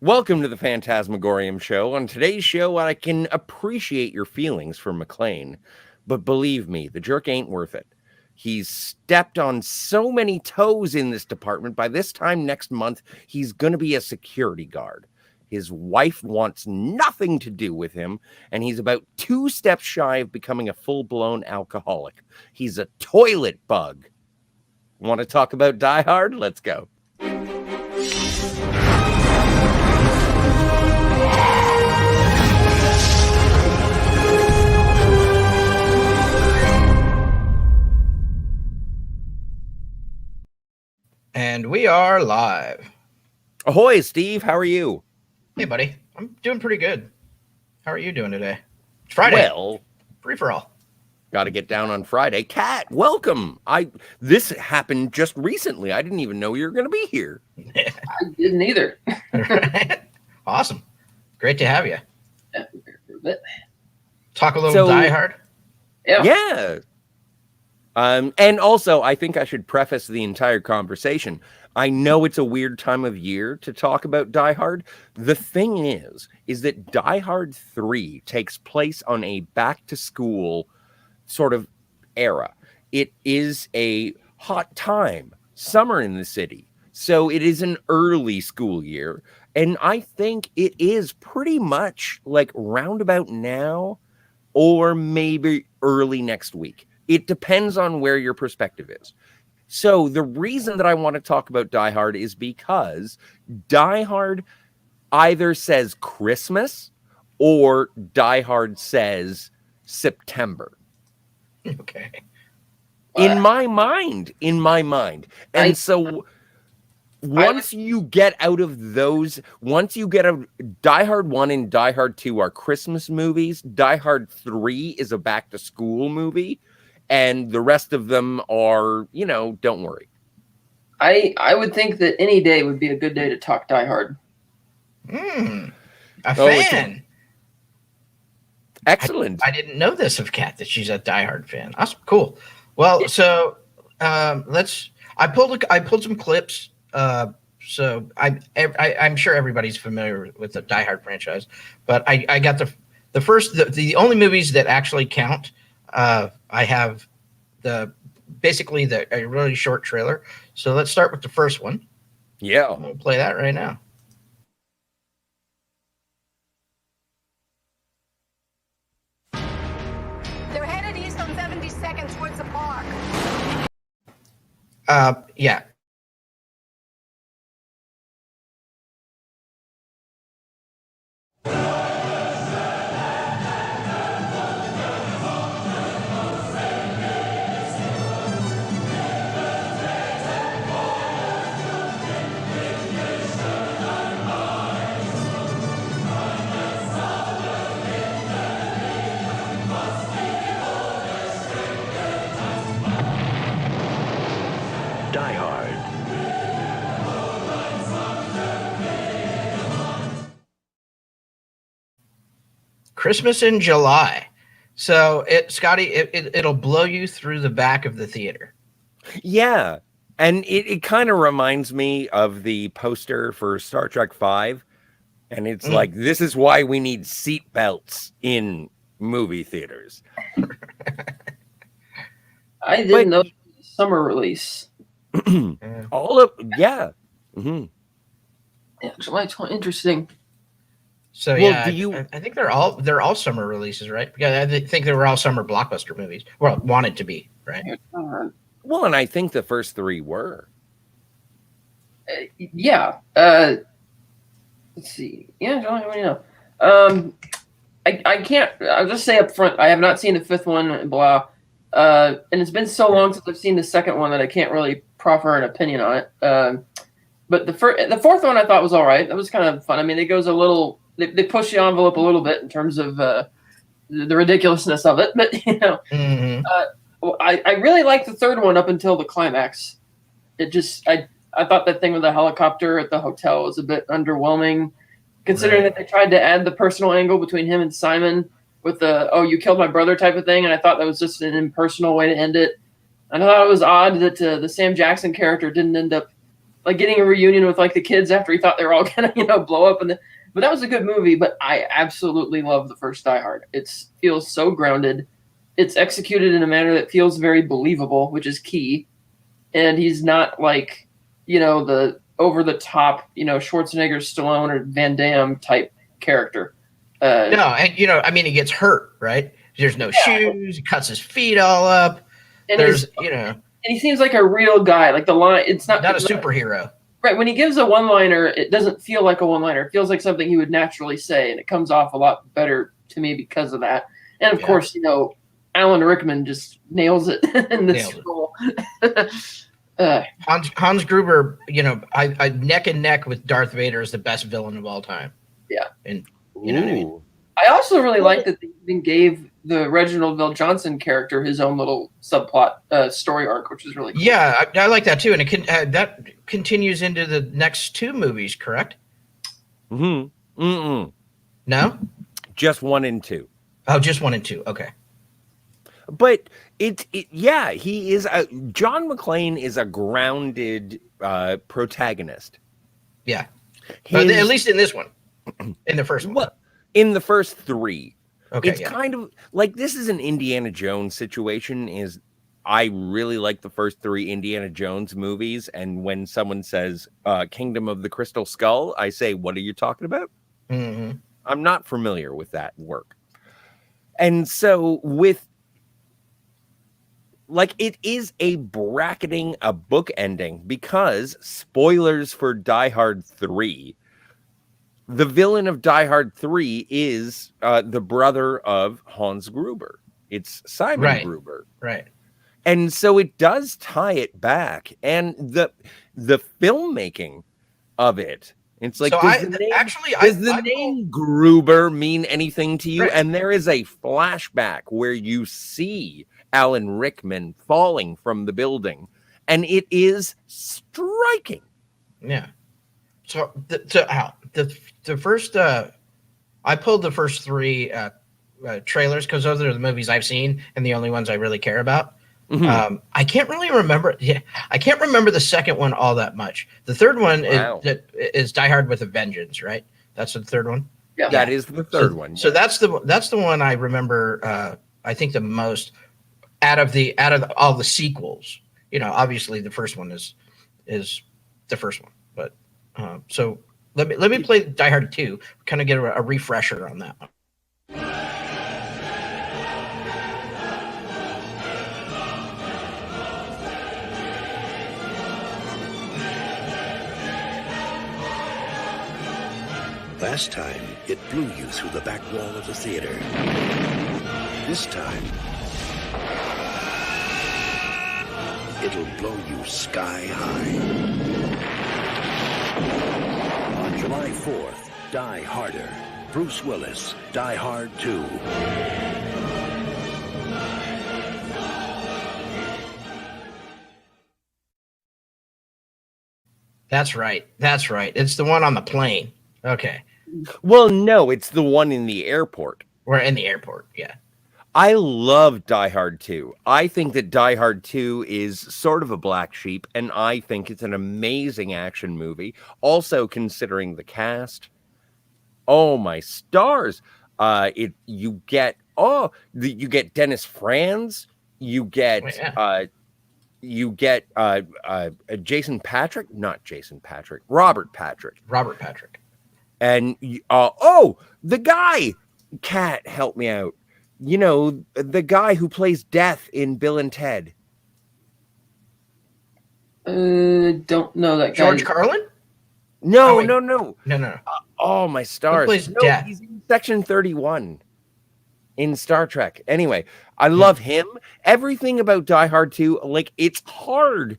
Welcome to the Fantasmagorium show. On today's show, I can appreciate your feelings for McClane, but believe me, the jerk ain't worth it. He's stepped on so many toes in this department. By this time next month, he's going to be a security guard. His wife wants nothing to do with him, and he's about 2 steps shy of becoming a full-blown alcoholic. He's a toilet bug. Want to talk about Die Hard? Let's go. And we are live. Ahoy, Steve. How are you? Hey, buddy. I'm doing pretty good. How are you doing today? It's Friday. Well, free for all. Got to get down on Friday. Kat, welcome. This happened just recently. I didn't even know you were going to be here. I didn't either. Awesome. Great to have you. Yeah, for a bit. Talk a little Die Hard. Yeah. And also, I think I should preface the entire conversation. I know it's a weird time of year to talk about Die Hard. The thing is that Die Hard 3 takes place on a back-to-school sort of era. It is a hot time, summer in the city. So it is an early school year. And I think it is pretty much like roundabout now or maybe early next week. It depends on where your perspective is. So the reason that I want to talk about Die Hard is because Die Hard either says Christmas or Die Hard says September. Okay. In my mind. And so once you get out of those, once you get a Die Hard 1 and Die Hard 2 are Christmas movies, Die Hard 3 is a back to school movie. And the rest of them are, don't worry. I would think that any day would be a good day to talk Die Hard. A fan. Excellent. I didn't know this of Kat, that she's a Die Hard fan. Awesome. Cool. Well, so I pulled some clips. So I'm sure everybody's familiar with the Die Hard franchise, but I got the only movies that actually count. I have a really short trailer. So let's start with the first one. Yeah. We'll play that right now. They're headed east on 72nd towards the park. Yeah. Die Hard. Christmas in July. So it'll blow you through the back of the theater. Yeah. And it kind of reminds me of the poster for Star Trek V. And it's like, this is why we need seat belts in movie theaters. I didn't know it was a summer release. Yeah. Mm-hmm. Yeah, July 20. Interesting. So I think they're all summer releases, right? Because I think they were all summer blockbuster movies. Well, wanted to be, right? Well, and I think the first 3 were. Yeah. Let's see. Yeah, July. I can't. I'll just say up front, I have not seen the 5th one. Blah. And it's been so long since I've seen the 2nd one that I can't really proffer an opinion on it. But the 4th one I thought was all right. That was kind of fun. I mean, it goes a little. They push the envelope a little bit in terms of the ridiculousness of it. But I really liked the 3rd one up until the climax. It just I thought that thing with the helicopter at the hotel was a bit underwhelming, considering that they tried to add the personal angle between him and Simon with the "oh, you killed my brother" type of thing, and I thought that was just an impersonal way to end it. I thought it was odd that the Sam Jackson character didn't end up like getting a reunion with like the kids after he thought they were all gonna blow up. But that was a good movie. But I absolutely love the first Die Hard. It feels so grounded. It's executed in a manner that feels very believable, which is key. And he's not like the over the top Schwarzenegger, Stallone, or Van Damme type character. No, and he gets hurt, right? There's no shoes. He cuts his feet all up. And and he seems like a real guy. Like the line, it's not a superhero, right? When he gives a one-liner, it doesn't feel like a one-liner. It feels like something he would naturally say, and it comes off a lot better to me because of that. And of course, Alan Rickman just nails it in this role. Hans Gruber, I neck and neck with Darth Vader is the best villain of all time. Yeah, and you know what I mean. I also really like that they even gave the Reginald Vel Johnson character his own little subplot story arc, which is really cool. Yeah, I like that too, and that continues into the next two movies, correct? No, just 1 and 2. Oh, just 1 and 2. Okay. But he is John McClane is a grounded protagonist. Yeah, at least in this one, in the first one. Well, in the first 3, okay, it's kind of like this is an Indiana Jones situation. I really like the first 3 Indiana Jones movies, and when someone says Kingdom of the Crystal Skull, I say, "What are you talking about?" Mm-hmm. I'm not familiar with that work, and so with. Like, it is a bracketing, a book ending, because spoilers for Die Hard 3. The villain of Die Hard 3 is the brother of Hans Gruber. It's Simon Gruber. Right. And so it does tie it back. And the filmmaking of it, it's like, does the name Gruber mean anything to you? Right. And there is a flashback where you see Alan Rickman falling from the building, and it is striking. Yeah. So the first I pulled the first 3 trailers because those are the movies I've seen and the only ones I really care about. Mm-hmm. I can't really remember. Yeah, I can't remember the second one all that much. The third one is Die Hard with a Vengeance, right? That's the third one. Yeah, that is the third one. So that's the one I remember. I think the most out of all the sequels. Obviously the first one is the first one, but so let me play Die Hard 2. Kind of get a refresher on that one. Last time, it blew you through the back wall of the theater. This time, it'll blow you sky high. On July 4th, Die Harder. Bruce Willis, Die Hard 2. That's right. It's the one on the plane. Okay. Well, no, it's the one in the airport. We're in the airport, yeah. I love Die Hard 2. I think that Die Hard 2 is sort of a black sheep, and I think it's an amazing action movie. Also, considering the cast, oh my stars! You get Dennis Franz, you get Robert Patrick. And the guy, Cat, help me out. The guy who plays Death in Bill and Ted. Don't know that guy. George Carlin? No. No. My stars. Who plays Death? He's in Section 31 in Star Trek. Anyway, I love him. Everything about Die Hard 2, like, it's hard.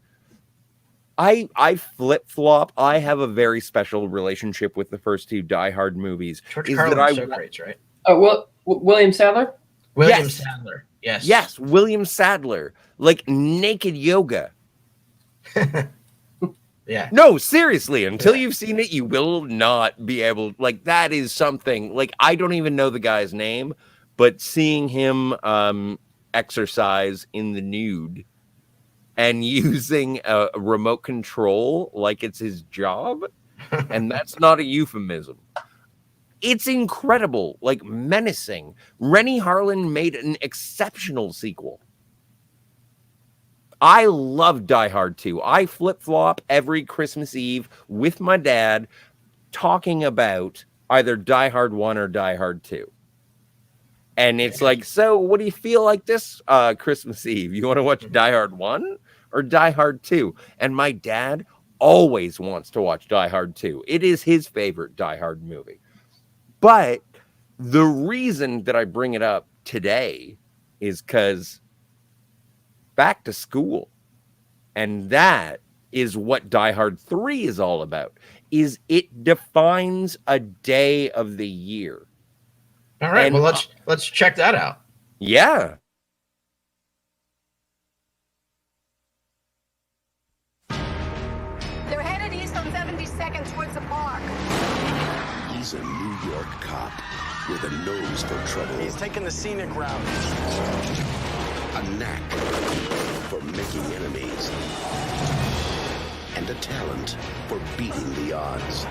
I flip-flop. I have a very special relationship with the first 2 Die Hard movies. George Carlin's so great, right? Oh, William Sadler? Sadler. Yes. Yes, William Sadler. Like naked yoga. Yeah. No, seriously, until you've seen it, you will not be able, like, that is something, like, I don't even know the guy's name, but seeing him exercise in the nude and using a remote control like it's his job. And that's not a euphemism. It's incredible, like menacing. Rennie Harlan made an exceptional sequel. I love Die Hard 2. I flip-flop every Christmas Eve with my dad talking about either Die Hard 1 or Die Hard 2. And it's like, so what do you feel like this Christmas Eve? You want to watch Die Hard 1 or Die Hard 2? And my dad always wants to watch Die Hard 2. It is his favorite Die Hard movie. But the reason that I bring it up today is because back to school. And that is what Die Hard 3 is all about. Is it defines a day of the year. All right, And, well let's check that out. Yeah. They're headed east on 72nd towards the park. He's a New York cop with a nose for trouble. He's taking the scenic route. A knack for making enemies. And a talent for beating the odds.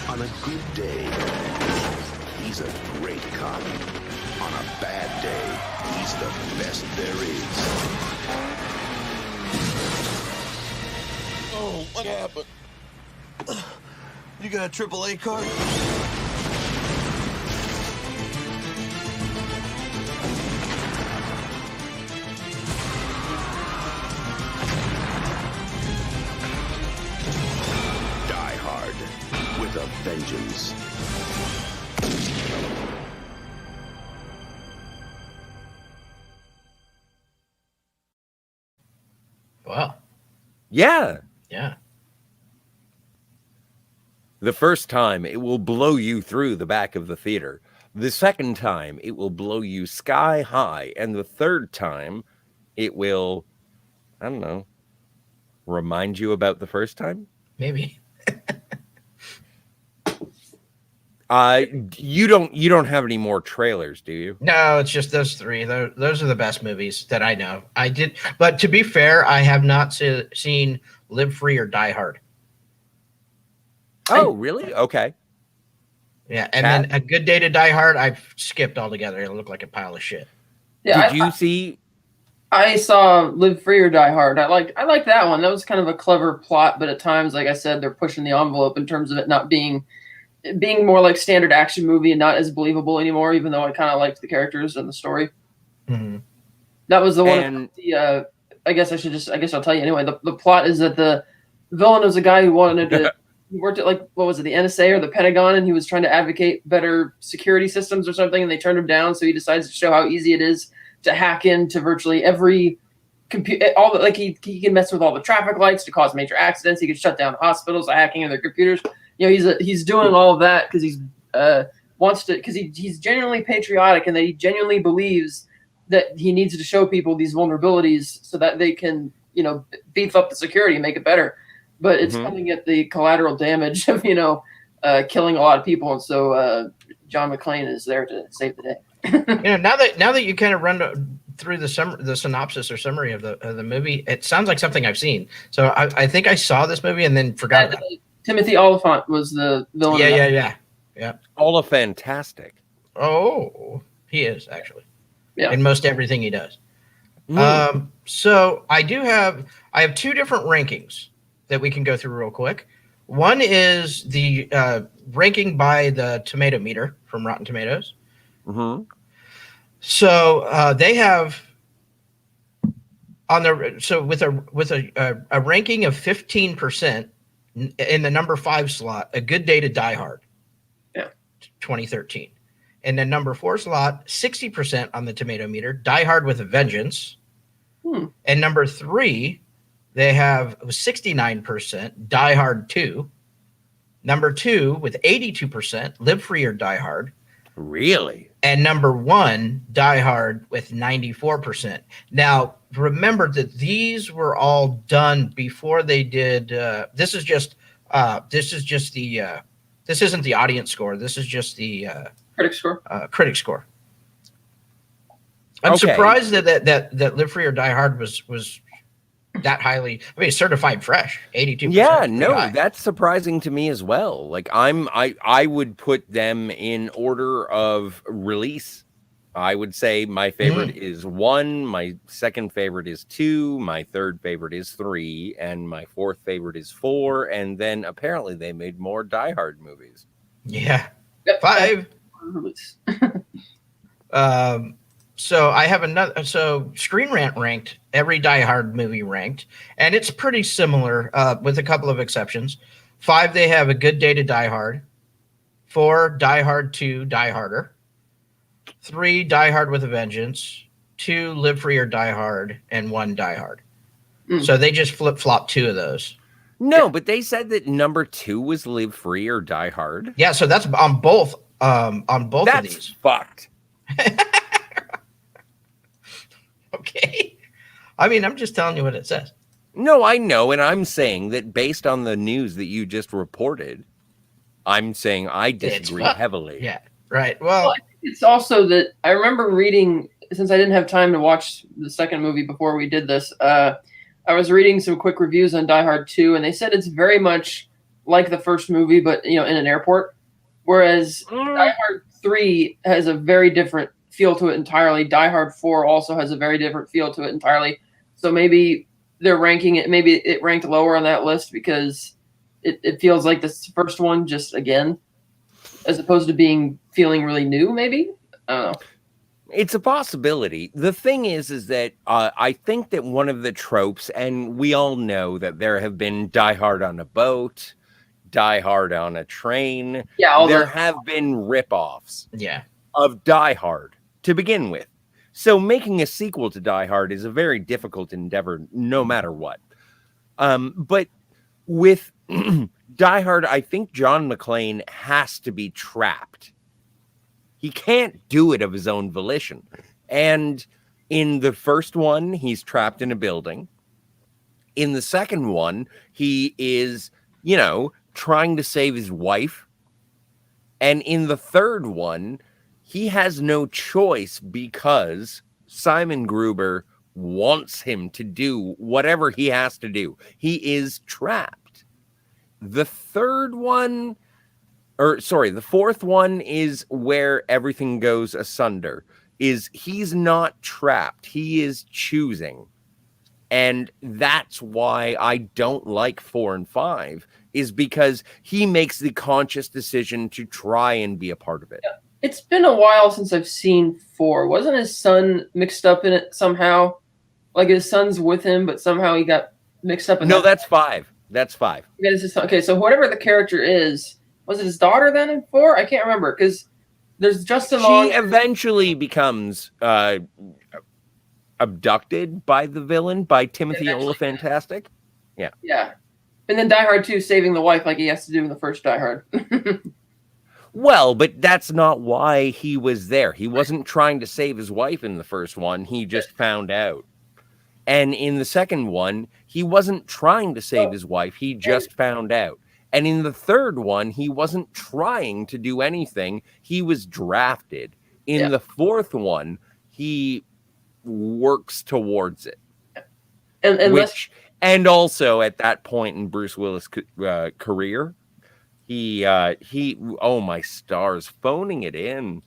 On a good day, he's a great cop. On a bad day, he's the best there is. Oh, what happened? You got a AAA card? Die Hard with a vengeance. Wow. Yeah. Yeah. The first time, it will blow you through the back of the theater. The second time, it will blow you sky high. And the third time, it will, I don't know, remind you about the first time? Maybe. You don't have any more trailers, do you? No, it's just those three. Those are the best movies that I know. I did, but to be fair, I have not seen Live Free or Die Hard. Oh, really? Okay. Yeah, and then A Good Day to Die Hard, I've skipped altogether. It looked like a pile of shit. Yeah, Did you see? I saw Live Free or Die Hard. I like that one. That was kind of a clever plot, but at times, like I said, they're pushing the envelope in terms of it not being more like standard action movie and not as believable anymore. Even though I kind of liked the characters and the story. Mm-hmm. That was the one. And, I guess I'll tell you anyway. The plot is that the villain was a guy who wanted to. He worked at what was it, the NSA or the Pentagon, and he was trying to advocate better security systems or something, and they turned him down. So he decides to show how easy it is to hack into virtually every computer. He can mess with all the traffic lights to cause major accidents. He can shut down hospitals by hacking into their computers. He's doing all of that because he's genuinely patriotic and that he genuinely believes that he needs to show people these vulnerabilities so that they can beef up the security and make it better. But it's coming at the collateral damage of killing a lot of people, and so John McClane is there to save the day. Now that you kind of run through the synopsis or summary of the movie, it sounds like something I've seen. So I think I saw this movie and then forgot about it. Timothy Oliphant was the villain. Yeah. Fantastic. Oh, he is actually. Yeah. In most everything he does. So I have two different rankings that we can go through real quick. One is the ranking by the tomato meter from Rotten Tomatoes. Mm-hmm. So they have with a ranking of 15% in the number 5 slot, A Good Day to Die Hard. Yeah. 2013. And then number 4 slot, 60% on the tomato meter, Die Hard with a Vengeance. And number 3, they have 69%, Die Hard 2. Number 2 with 82%, Live Free or Die Hard. Really? And number 1, Die Hard with 94%. Now, remember that these were all done before they did. This isn't the audience score. This is just the Critic score. Critic score. I'm Okay. surprised that Live Free or Die Hard was that highly. I mean, certified fresh, 82%. Yeah, Pretty no, high. that's surprising to me as well. Like I would put them in order of release. I would say my favorite is 1, my second favorite is 2, my third favorite is 3, and my fourth favorite is 4, and then apparently they made more Die Hard movies. Yeah, Yep. 5. So I have another. So Screen Rant ranked every Die Hard movie ranked, and it's pretty similar with a couple of exceptions. 5, they have A Good Day to Die Hard. 4, Die Hard 2, Die Harder. 3, Die Hard with a Vengeance. 2, Live Free or Die Hard, and 1, Die Hard. So they just flip-flop 2 of those. No, but they said that number 2 was Live Free or Die Hard. Yeah, so that's on both. On both of That's these. fucked. Okay. I mean, I'm just telling you what it says. No, I know, and I'm saying that based on the news that you just reported, I'm saying I disagree heavily. Yeah, right. Well, I think it's also that I remember reading, since I didn't have time to watch the second movie before we did this, I was reading some quick reviews on Die Hard 2, and they said it's very much like the first movie, but in an airport. Whereas Die Hard 3 has a very different feel to it entirely. Die Hard 4 also has a very different feel to it entirely. So maybe they're ranking it, maybe it ranked lower on that list because it feels like this first one just again, as opposed to feeling really new, maybe? I don't know. It's a possibility. The thing is that I think that one of the tropes, and we all know that there have been Die Hard on a boat, Die Hard on a train. Yeah, there have been ripoffs yeah. of Die Hard to begin with. So making a sequel to Die Hard is a very difficult endeavor, no matter what. But with Die Hard, I think John McClane has to be trapped. He can't do it of his own volition. And in the first one, he's trapped in a building. In the second one, he is, trying to save his wife. And in the third one, he has no choice because Simon Gruber wants him to do whatever he has to do. He is trapped. The fourth one is where everything goes asunder. He's not trapped. He is choosing. And that's why I don't like 4 and 5, is because he makes the conscious decision to try and be a part of it. Yeah. It's been a while since I've seen 4. Wasn't his son mixed up in it somehow? Like his son's with him, but somehow he got mixed up in No, that's 5. That's 5. Okay, so whatever the character is, was it his daughter then in 4? I can't remember because there's Justin Long. She eventually becomes abducted by the villain, by Timothy Olyphantastic. Yeah. Yeah. And then Die Hard 2 saving the wife like he has to do in the first Die Hard. Well, but that's not why he was there. He wasn't trying to save his wife in the first one. He just found out. And in the second one, he wasn't trying to save his wife. He just found out. And in the third one, he wasn't trying to do anything. He was drafted. In the fourth one, he works towards it. And also at that point in Bruce Willis' career, he oh my stars, phoning it in.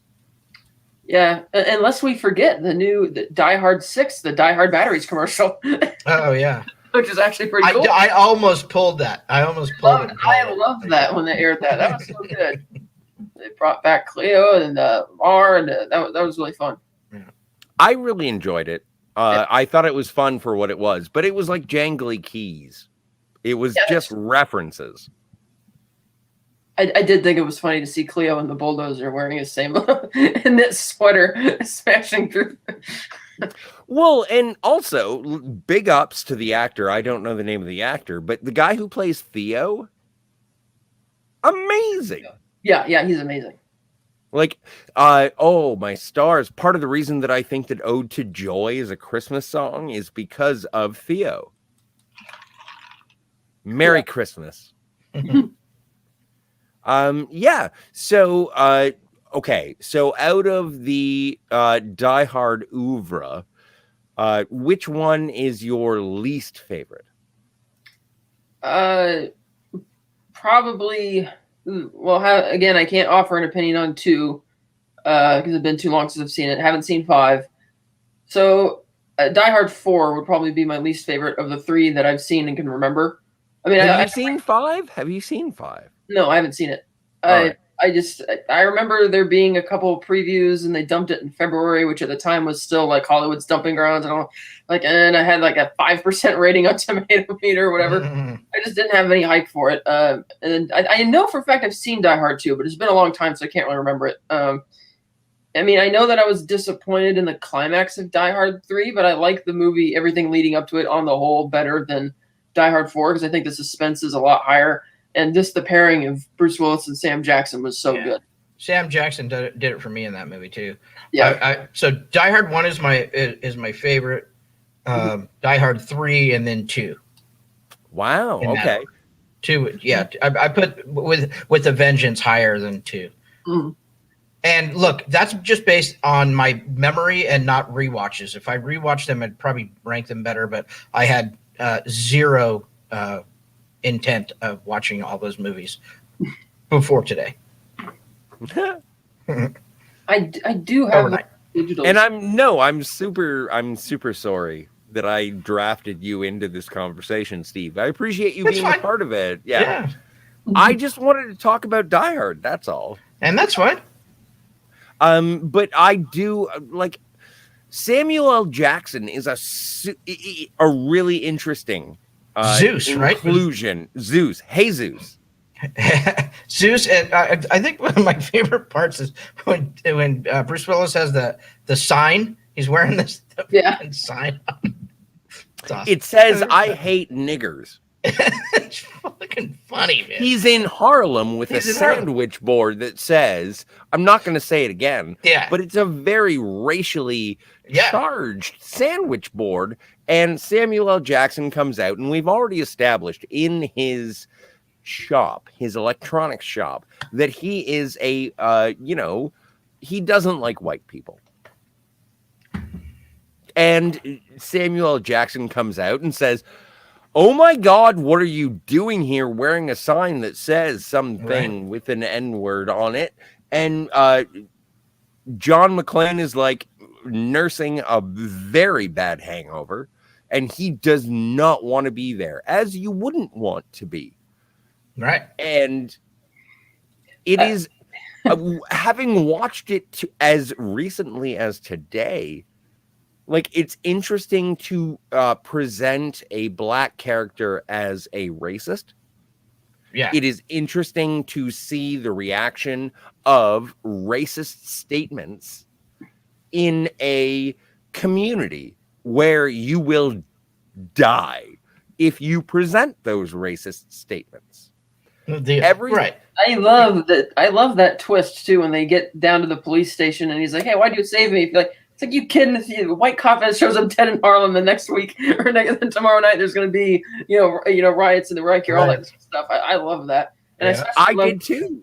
Yeah, unless we forget the Die Hard 6, the Die Hard Batteries commercial. Oh yeah, which is actually pretty cool. I almost pulled that. I almost pulled it. I loved that when they aired that. That was so good. They brought back Cleo and Mar, and that was really fun. Yeah. I really enjoyed it. I thought it was fun for what it was, but it was like jangly keys. It was just references. I did think it was funny to see Cleo and the bulldozer wearing his same knit sweater smashing through. Well, and also big ups to the actor. I don't know the name of the actor, but the guy who plays Theo, amazing. Yeah, he's amazing. Like, oh my stars. Part of the reason that I think that Ode to Joy is a Christmas song is because of Theo. Merry Christmas. Yeah. So Okay, so out of the Die Hard oeuvre, which one is your least favorite? Probably. Well, again, I can't offer an opinion on 2 because it's been too long since I've seen it. I haven't seen 5, so Die Hard 4 would probably be my least favorite of the 3 that I've seen and can remember. I mean, Have you seen 5? Have you seen 5? No, I haven't seen it. Right. I remember there being a couple of previews and they dumped it in February, which at the time was still like Hollywood's dumping grounds and all. Like, and I had like a 5% rating on Tomato Meter or whatever. I just didn't have any hype for it. And I know for a fact I've seen Die Hard 2, but it's been a long time, so I can't really remember it. I mean, I know that I was disappointed in the climax of Die Hard 3, but I like the movie, everything leading up to it on the whole better than Die Hard 4 because I think the suspense is a lot higher. And just the pairing of Bruce Willis and Sam Jackson was so good. Sam Jackson did it for me in that movie too. Yeah. So Die Hard 1 is my favorite. Die Hard 3 and then 2. Wow. Okay. 2, yeah. I put with a Vengeance higher than 2. Mm. And look, that's just based on my memory and not rewatches. If I rewatched them, I'd probably rank them better. But I had zero intent of watching all those movies before today. I do have digital. And I'm super sorry that I drafted you into this conversation, Steve. I appreciate you being a part of it. Yeah. I just wanted to talk about Die Hard. That's all. And that's fine. But I do like Samuel L. Jackson is a really interesting Zeus, inclusion. Right? Zeus. Hey, Zeus. Zeus, and I think one of my favorite parts is when Bruce Willis has the sign. He's wearing this sign. Awesome. It says, "I hate niggers." It's fucking funny, man. He's in Harlem with a sandwich board that says, I'm not going to say it again, but it's a very racially charged sandwich board. And Samuel L. Jackson comes out, and we've already established in his shop, his electronics shop, that he is he doesn't like white people. And Samuel L. Jackson comes out and says, "Oh my God, what are you doing here wearing a sign that says something with an N-word on it?" And John McClane is like nursing a very bad hangover, and he does not want to be there, as you wouldn't want to be. Right. And it is, having watched it as recently as today, like, it's interesting to present a black character as a racist. Yeah. It is interesting to see the reaction of racist statements in a community where you will die if you present those racist statements. I love that twist too when they get down to the police station and he's like, "Hey, why'd you save me?" Like, it's like, you kidding? If the white cop that shows up dead in Harlem the next week or tomorrow night, there's going to be riots in the Reich, all that stuff. I love that, and I did too.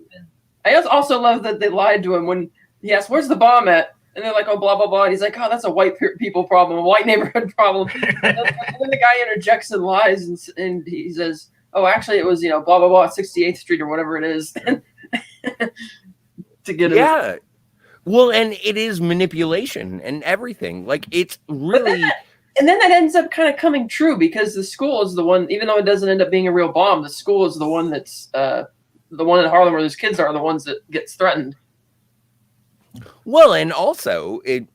I also love that they lied to him when he asked, "Where's the bomb at?" And they're like, "Oh, blah blah blah." And he's like, "Oh, that's a white people problem, a white neighborhood problem." And then the guy interjects and lies, and he says, "Oh, actually, it was blah blah blah, 68th Street or whatever it is." To get him. Well, and it is manipulation and everything. Like, it's really... And then that ends up kind of coming true because the school is the one, even though it doesn't end up being a real bomb, the school is the one that's the one in Harlem where those kids are the ones that gets threatened. Well, and also, it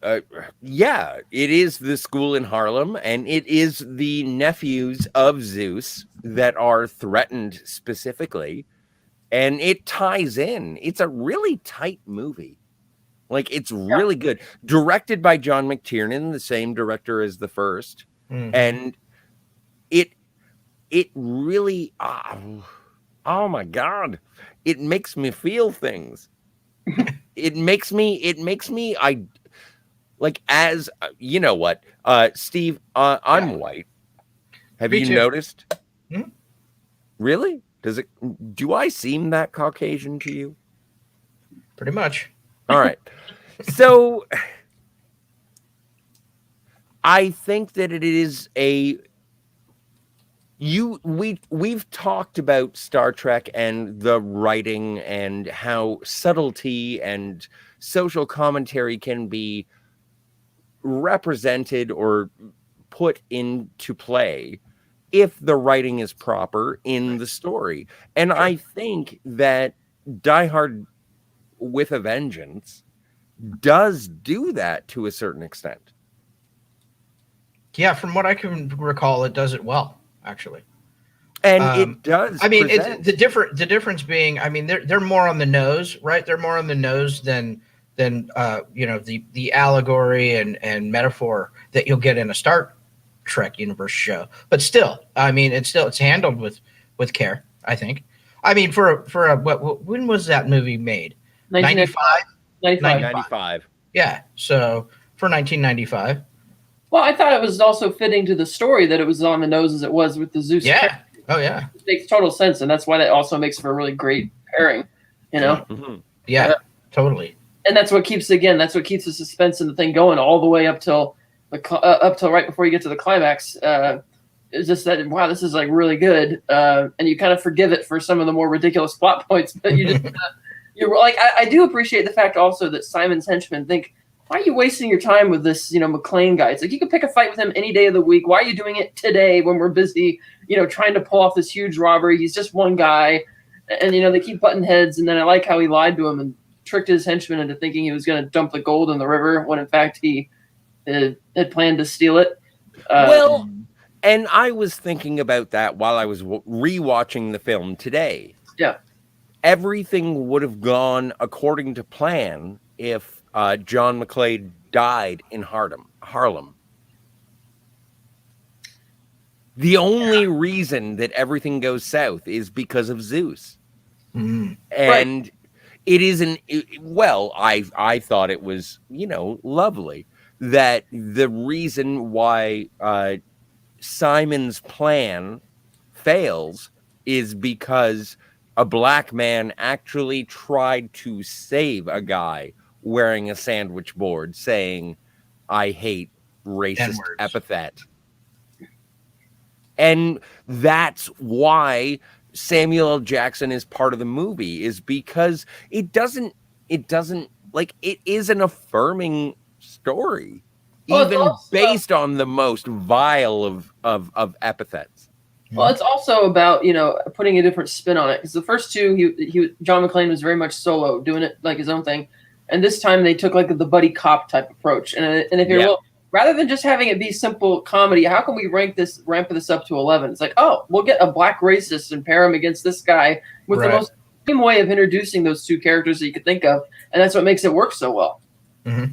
is the school in Harlem, and it is the nephews of Zeus that are threatened specifically, and it ties in. It's a really tight movie. Like, it's really good. Directed by John McTiernan, the same director as the first. Mm-hmm. And it really, oh my God, it makes me feel things. It makes me, as, you know what, Steve, I'm white. Have you noticed? Mm-hmm. Really? Do I seem that Caucasian to you? Pretty much. All right. So I think that it is we've talked about Star Trek and the writing and how subtlety and social commentary can be represented or put into play if the writing is proper in the story. And I think that Die Hard with a Vengeance does do that to a certain extent. Yeah, from what I can recall, it does it well, actually. And it does. I mean, present. the difference being, I mean, they're more on the nose, right? They're more on the nose than the allegory and metaphor that you'll get in a Star Trek universe show. But still, I mean, it's handled with care, I think. I mean, for a when was that movie made? 95? 95. Yeah. So for 1995. Well, I thought it was also fitting to the story that it was on the nose as it was with the Zeus. Yeah. character. Oh yeah. It makes total sense, and that's why that also makes for a really great pairing. You know. Mm-hmm. Yeah. Totally. And that's what keeps the suspense and the thing going all the way up till right before you get to the climax. It's just that, wow, this is like really good, and you kind of forgive it for some of the more ridiculous plot points, but you just you're like, I do appreciate the fact also that Simon's henchmen think, why are you wasting your time with this, McClane guy? It's like, you could pick a fight with him any day of the week. Why are you doing it today when we're busy, trying to pull off this huge robbery? He's just one guy, and they keep butting heads. And then I like how he lied to him and tricked his henchmen into thinking he was going to dump the gold in the river when in fact he had planned to steal it. Well, and I was thinking about that while I was rewatching the film today. Yeah. Everything would have gone according to plan if John McClane died in Harlem. The only reason that everything goes south is because of Zeus. Mm. And it isn't, I thought it was, lovely that the reason why Simon's plan fails is because a black man actually tried to save a guy wearing a sandwich board saying, I hate racist N-words. epithet. And that's why Samuel L. Jackson is part of the movie, is because it is an affirming story, Well, even also based on the most vile of epithets. Well, it's also about, putting a different spin on it. Because the first two, John McClane was very much solo, doing it like his own thing. And this time they took like the buddy cop type approach. And if you're, well, rather than just having it be simple comedy, how can we ramp this up to 11? It's like, oh, we'll get a black racist and pair him against this guy with the most extreme way of introducing those two characters that you could think of. And that's what makes it work so well. Mm-hmm.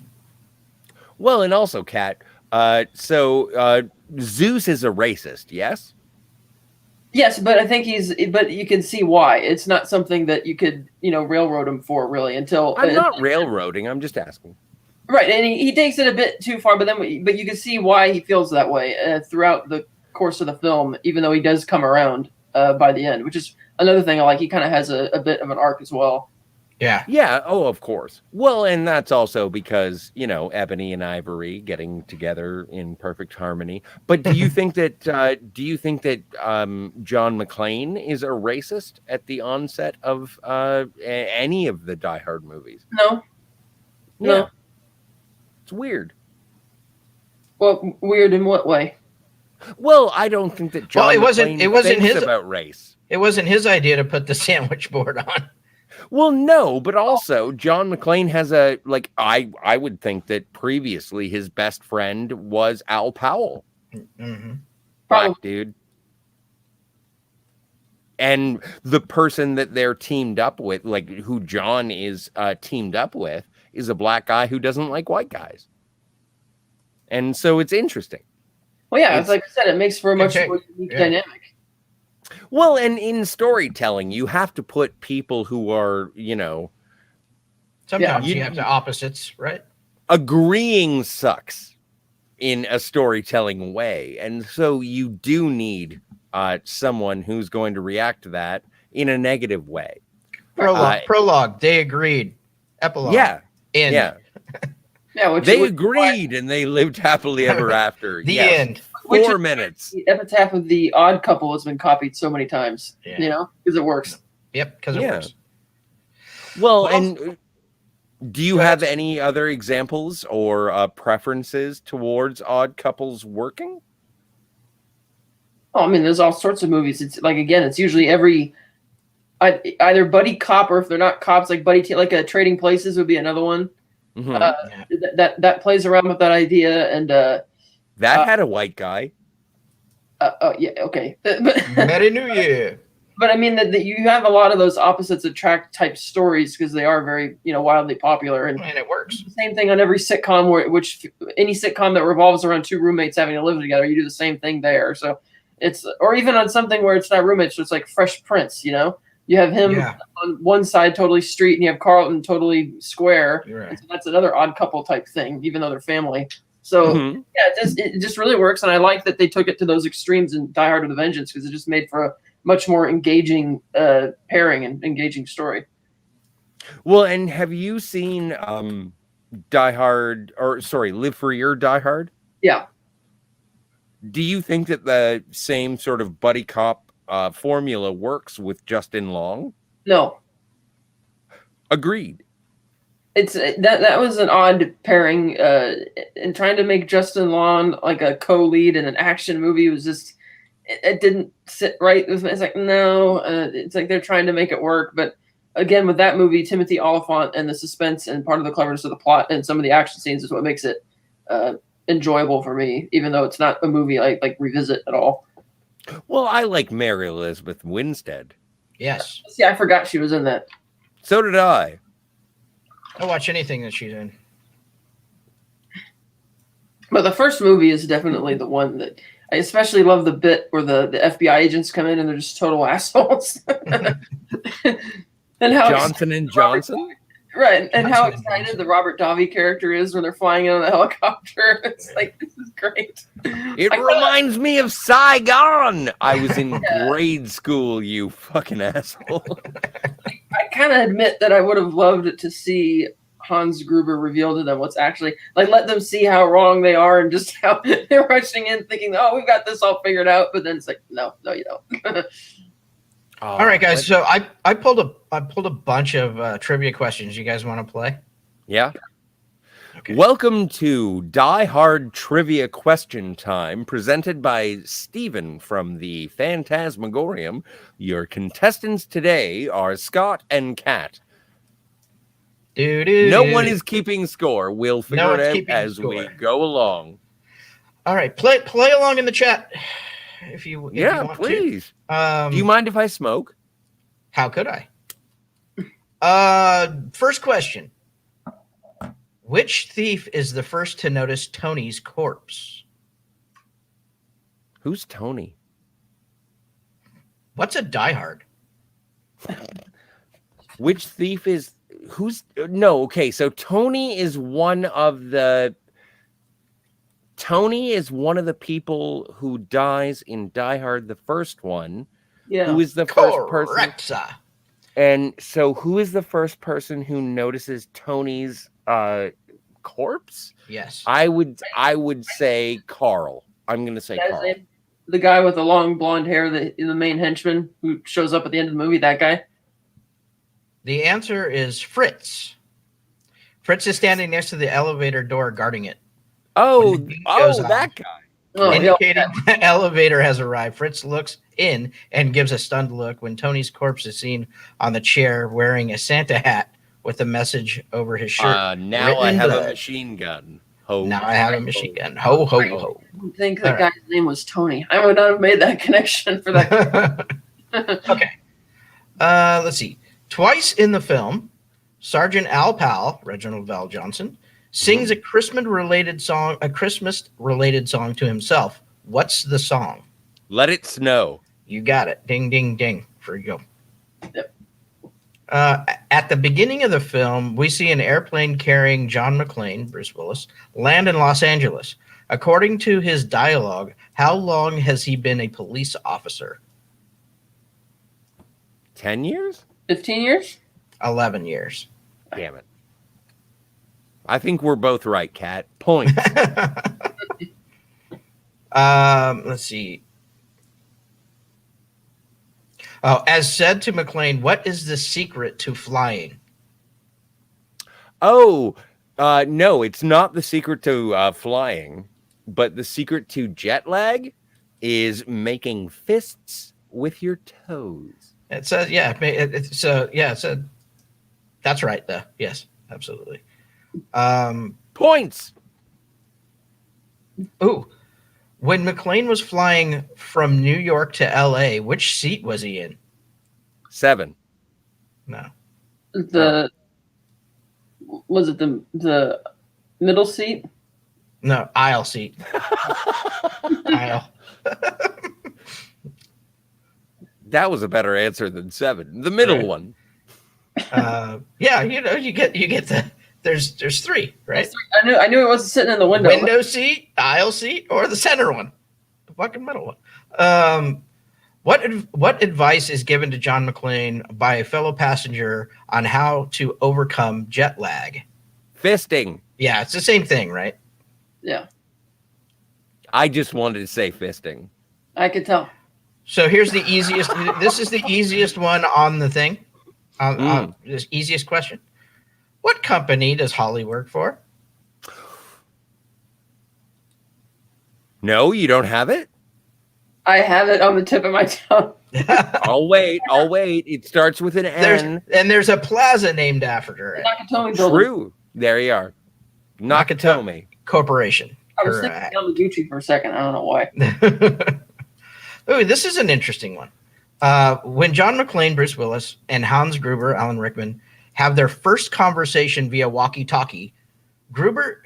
Well, and also, Kat, so Zeus is a racist, yes? Yes, but I think but you can see why. It's not something that you could, railroad him for really until. I'm not railroading, I'm just asking. Right, and he takes it a bit too far, but you can see why he feels that way throughout the course of the film, even though he does come around by the end, which is another thing I like. He kind of has a bit of an arc as well. Yeah. Yeah. Oh, of course. Well, and that's also because, Ebony and Ivory getting together in perfect harmony. But do you think that John McClane is a racist at the onset of any of the Die Hard movies? No. Yeah. No. It's weird. Well, weird in what way? Well, I don't think that John McClane thinks about race. It wasn't his idea to put the sandwich board on. Well, no, but also John McClane has I would think that previously his best friend was Al Powell. Mm-hmm. Black dude. And the person that they're teamed up with, like who John is teamed up with, is a black guy who doesn't like white guys. And so it's interesting. Well, yeah, it's like I said, it makes for a much more unique dynamic. Well, and in storytelling, you have to put people who are, sometimes you have the opposites, right? Agreeing sucks in a storytelling way. And so you do need someone who's going to react to that in a negative way. Prologue, they agreed. Epilogue. Yeah. In Yeah. Yeah, which They which- agreed and they lived happily ever after. the Yes. end. Which 4 is- minutes. The epitaph of the Odd Couple has been copied so many times. Yeah. You know, because it works. Yep, because it Yeah. works. Well, Well, and do you go have ahead. any other examples or preferences towards odd couples working? Oh, I mean, there's all sorts of movies. It's like again, it's usually either buddy cop or if they're not cops, like like a Trading Places would be another one. Mhm. Yeah. That plays around with that idea and That had a white guy. yeah, okay, Merry New Year. but I mean that you have a lot of those opposites attract type stories because they are very wildly popular and And it works. the same thing on every sitcom which any sitcom that revolves around two roommates having to live together, you do the same thing there. So it's or even on something where it's not roommates, so it's like Fresh Prince. You have him Yeah. on one side totally street, and you have Carlton totally square. You're right. And so that's another odd couple type thing, even though they're family. So Mhm. yeah, it just really works, and I like that they took it to those extremes in Die Hard with a Vengeance because it just made for a much more engaging pairing and engaging story. Well, and have you seen Die Hard Live Free or Die Hard? Yeah. Do you think that the same sort of buddy cop formula works with Justin Long? No, Agreed. it's that was an odd pairing. And trying to make Justin Long like a co-lead in an action movie was just it didn't sit right. It's like no, it's like they're trying to make it work, but again with that movie, Timothy Olyphant and the suspense and part of the cleverness of the plot and some of the action scenes is what makes it enjoyable for me, even though it's not a movie I like revisit at all. Well, I like Mary Elizabeth Winstead. Yes. See, I forgot she was in that. So did I. I'll watch anything that she's in. But the first movie is definitely the one that I especially love the bit where the FBI agents come in and they're just total assholes. And how Johnson and Johnson? right, and how Johnson and excited Johnson. the Robert Davi character is when they're flying in on the helicopter. It's like this is great. It I kinda- reminds me of Saigon. I was in grade school, you fucking asshole. I kind of admit that I would have loved to see Hans Gruber reveal to them what's actually like. Let them see how wrong they are and just how they're rushing in thinking, "Oh, we've got this all figured out," but then it's like, "No, you don't." All right, guys. So I pulled a bunch of trivia questions. You guys want to play? Yeah. Okay. Welcome to Die Hard Trivia Question Time, presented by Stephen from the Fantasmagorium. Your contestants today are Scott and Kat. No one is keeping score. We'll figure one's it out keeping as we score. go along. All right, play along in the chat if you Yeah, want please. to. Do you mind if I smoke? How could I? First question. Which thief is the first to notice Tony's corpse? Who's Tony? What's a diehard? Which thief is who's no, okay, so Tony is one of the people who dies in Die Hard, the first one. Yeah. Who is the first person? Correct, sir. And so who is the first person who notices Tony's corpse? Yes. I would say Carl. I'm gonna say That's Carl. it. The guy with the long blonde hair, the main henchman who shows up at the end of the movie, that guy. The answer is Fritz. Fritz is standing next to the elevator door guarding it. Oh, When the beam goes on, that guy. Oh, yeah. indicating the elevator has arrived. Fritz looks in and gives a stunned look when Tony's corpse is seen on the chair wearing a Santa hat with a message over his shirt. Now written I in have a blood. machine gun. Ho, Now I have a machine gun. Ho, ho, ho. I think that All right. guy's name was Tony. I would not have made that connection for that. Okay. Let's see. Twice in the film, Sergeant Al Powell, Reginald Val Johnson, sings a Christmas-related song to himself. What's the song? Let it snow. You got it. Ding, ding, ding. Here you go. Yep. At the beginning of the film, we see an airplane carrying John McClane, Bruce Willis, land in Los Angeles. According to his dialogue, how long has he been a police officer? 10 years? 15 years? 11 years. Damn it. I think we're both right, Kat. Points. Let's see. Oh, as said to McLean, what is the secret to flying? Oh, no, it's not the secret to flying, but the secret to jet lag is making fists with your toes. It says, yeah. It said that's right, though. Yes, absolutely. Points. Ooh, when McLean was flying from New York to L.A., which seat was he in? 7. No. Was it the middle seat? No, aisle seat. Aisle. That was a better answer than 7. The middle Right. one. Yeah, you get the there's 3, right? I knew it wasn't sitting in the window. Window seat, aisle seat, or the center one, the fucking middle one. What advice is given to John McClane by a fellow passenger on how to overcome jet lag? Fisting. Yeah, it's the same thing, right? Yeah, I just wanted to say fisting. I could tell. So here's the easiest. This is the easiest one on the thing. On this easiest question. What company does Holly work for? No, you don't have it? I have it on the tip of my tongue. I'll wait. It starts with an N. There's a plaza named after it. Nakatomi building. True. There you are. Nakatomi. Corporation. I was thinking Yamaguchi for a second. I don't know why. Ooh, this is an interesting one. When John McClane, Bruce Willis, and Hans Gruber, Alan Rickman, have their first conversation via walkie-talkie, Gruber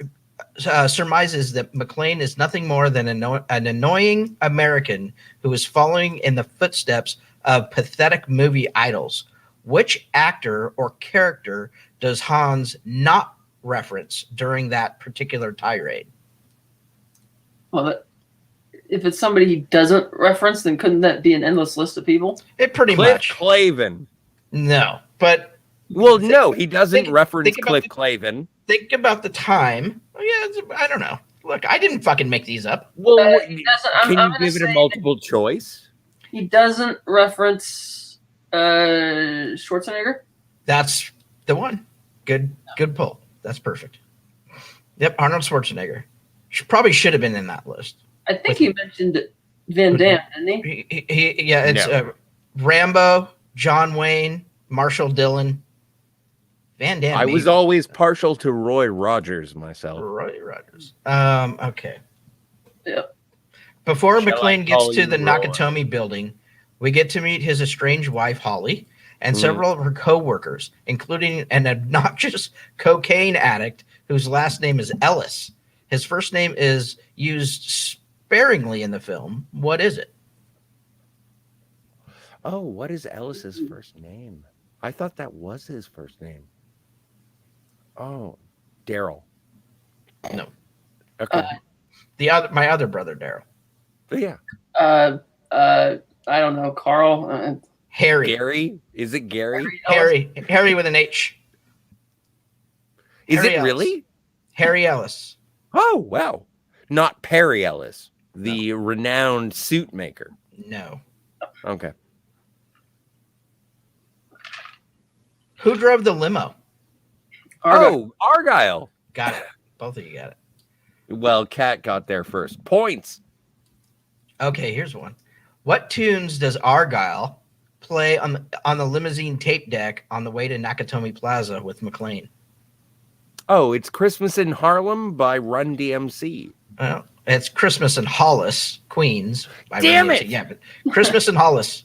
surmises that McClane is nothing more than an annoying American who is following in the footsteps of pathetic movie idols. Which actor or character does Hans not reference during that particular tirade? Well, if it's somebody he doesn't reference, then couldn't that be an endless list of people? It pretty Cliff much. Clavin. No, but Well, no, he doesn't think- reference think about Cliff the- Clavin. think about the time. Oh, yeah, I don't know. Look, I didn't fucking make these up. Well, He doesn't. I'm can you gonna give it a say multiple choice? He doesn't reference Schwarzenegger. That's the one. Good pull. That's perfect. Yep, Arnold Schwarzenegger. Probably should have been in that list. I think he mentioned Van Damme, didn't he? It's Rambo, John Wayne, Marshall Dillon, Van Damme. I was always partial to Roy Rogers myself. Roy Rogers. Okay. Yeah. Before Shall I McClane call gets to you the Roy? Nakatomi building, we get to meet his estranged wife, Holly, and Hmm. several of her co-workers, including an obnoxious cocaine addict whose last name is Ellis. His first name is used sparingly in the film. What is it? Oh, what is Ellis's first name? I thought that was his first name. Oh, Daryl. No. Okay. My other brother, Daryl. Yeah. I don't know, Carl. Harry. Gary? Is it Gary? Harry with an H. Is Harry it Ellis. really? Harry Ellis. Oh, wow. Not Perry Ellis, the renowned suit maker. No. Okay. Who drove the limo? Oh, Argyle. Got it. Both of you got it. Well, Kat got there first. Points. Okay, here's one. What tunes does Argyle play on the limousine tape deck on the way to Nakatomi Plaza with McClane? Oh, it's Christmas in Harlem by Run DMC. Well, it's Christmas in Hollis, Queens. by Damn Run DMC. it! Yeah, but Christmas in Hollis.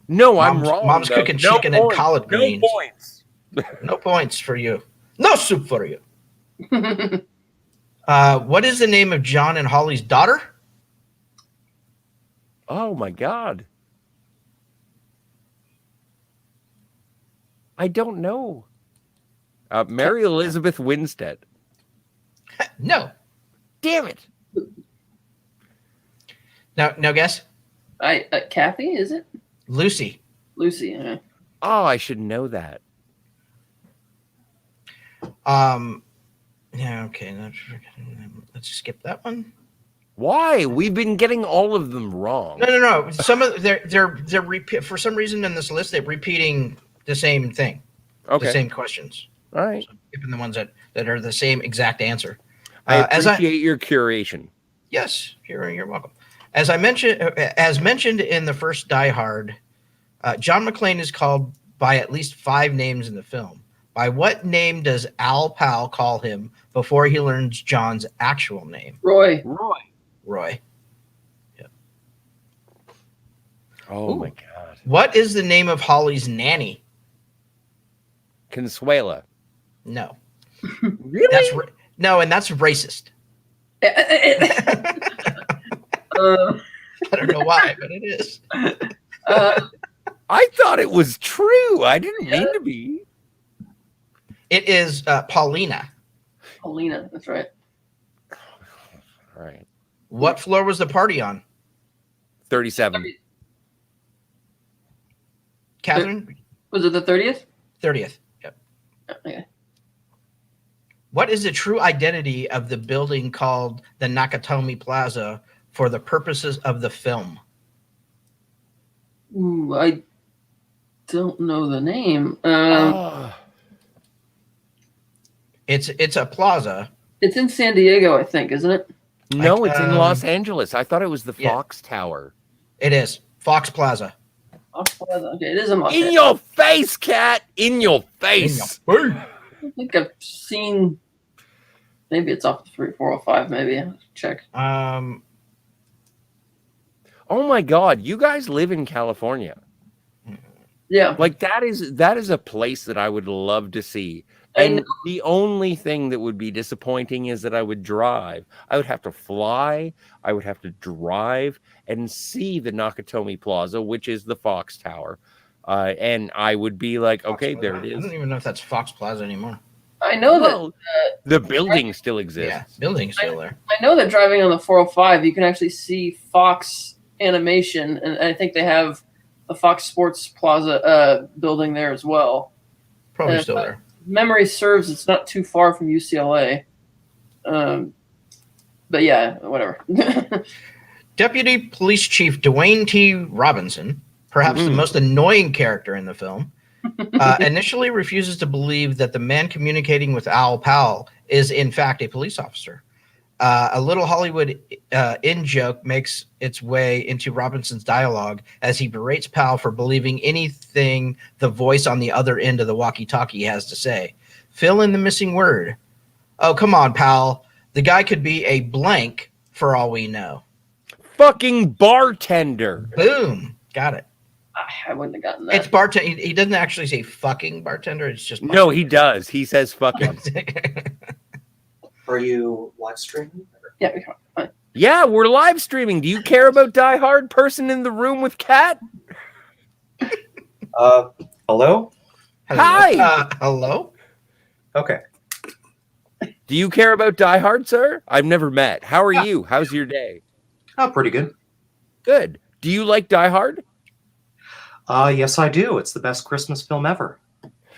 No, I'm Mom's- wrong. Mom's though. cooking chicken and points. collard greens. No points. No points for you. No soup for you. What is the name of John and Holly's daughter? Oh my God. I don't know. Mary Elizabeth Winstead. No. Damn it. No guess? Kathy, is it? Lucy. Lucy. Oh, I should know that. Yeah, okay. Let's skip that one. Why? We've been getting all of them wrong. No. Some of they're for some reason in this list they're repeating the same thing, the Okay. same questions. All right. So I'm skipping the ones that are the same exact answer. I appreciate your curation. Yes, you're welcome. As mentioned in the first Die Hard, John McClane is called by at least 5 names in the film. By what name does Al Powell call him before he learns John's actual name? Roy. Roy. Yeah. Oh Ooh. my God. What is the name of Holly's nanny? Consuela. No. Really? And that's racist. uh, I don't know why, but it is. I thought it was true. I didn't mean to be. It is Paulina. Paulina, that's right. All right. What floor was the party on? 37. Catherine? Was it the 30th? 30th. Yep. Okay. What is the true identity of the building called the Nakatomi Plaza for the purposes of the film? Ooh, I don't know the name. It's a plaza. It's in San Diego, I think, isn't it? No, it's in Los Angeles. I thought it was the Fox Tower. It is. Fox Plaza. Okay, it is in Los In Angeles. your face, cat! In your face! I think I've seen. Maybe it's off the 405. Maybe I'll check. Um, Oh my God, you guys live in California. Yeah, Like that is a place that I would love to see. I And know. the only thing that would be disappointing is that I would drive. I would have to fly. I would have to drive and see the Nakatomi Plaza, which is the Fox Tower. And I would be like, okay, there it I is. don't even know if that's Fox Plaza anymore. I know Well, the building still Yeah, exists. building's still there. I know that driving on the 405, you can actually see Fox Animation, and I think they have a Fox Sports Plaza building there as well. Probably still there. Memory serves, it's not too far from UCLA. But yeah, whatever. Deputy Police Chief Dwayne T. Robinson, perhaps the most annoying character in the film, initially refuses to believe that the man communicating with Al Powell is in fact a police officer. A little Hollywood in-joke makes its way into Robinson's dialogue as he berates Powell for believing anything the voice on the other end of the walkie-talkie has to say. Fill in the missing word. Oh, come on, Powell. The guy could be a blank for all we know. Fucking bartender. Boom. Got it. I wouldn't have gotten that. It's bartender. He doesn't actually say fucking bartender. It's just No, he does. He says fucking. Are you live streaming? Yeah, fine. Yeah, we're live streaming. Do you care about Die Hard? Person in the room with cat? Hello? Hi. Hello? Okay. Do you care about Die Hard, sir? I've never met. How are you? How's your day? Oh, pretty good. Good. Do you like Die Hard? Yes, I do. It's the best Christmas film ever.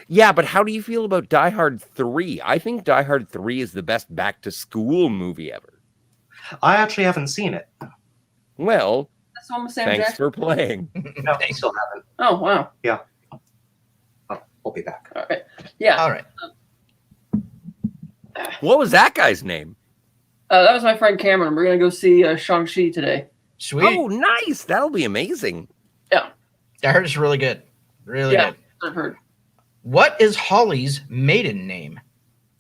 Yeah, but how do you feel about Die Hard 3? I think Die Hard 3 is the best back-to-school movie ever. I actually haven't seen it. Well, That's the one with Sam thanks Jackson. for playing. No, I still haven't. Oh, wow. I'll be back. All right. Yeah. All right. What was that guy's name? That was my friend Cameron. We're going to go see Shang-Chi today. Sweet. Oh, nice. That'll be amazing. I heard it's really good. Really Yeah. good. I've heard. What is Holly's maiden name?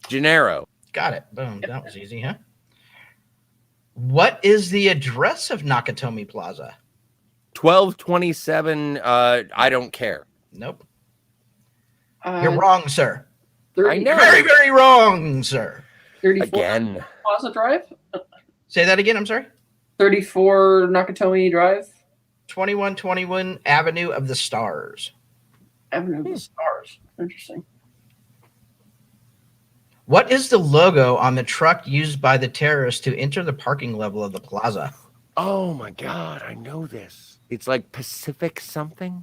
Gennaro. Got it. Boom. That was easy, huh? What is the address of Nakatomi Plaza? 1227. I don't care. Nope. Uh, You're wrong, sir. 30, I know. Very, very wrong, sir. 34 Again. Plaza Drive? Say that again. I'm sorry. 34 Nakatomi Drive? 2121 Avenue of the Stars. Avenue of the Stars. Interesting. What is the logo on the truck used by the terrorists to enter the parking level of the plaza? Oh my God, I know this. It's like Pacific something.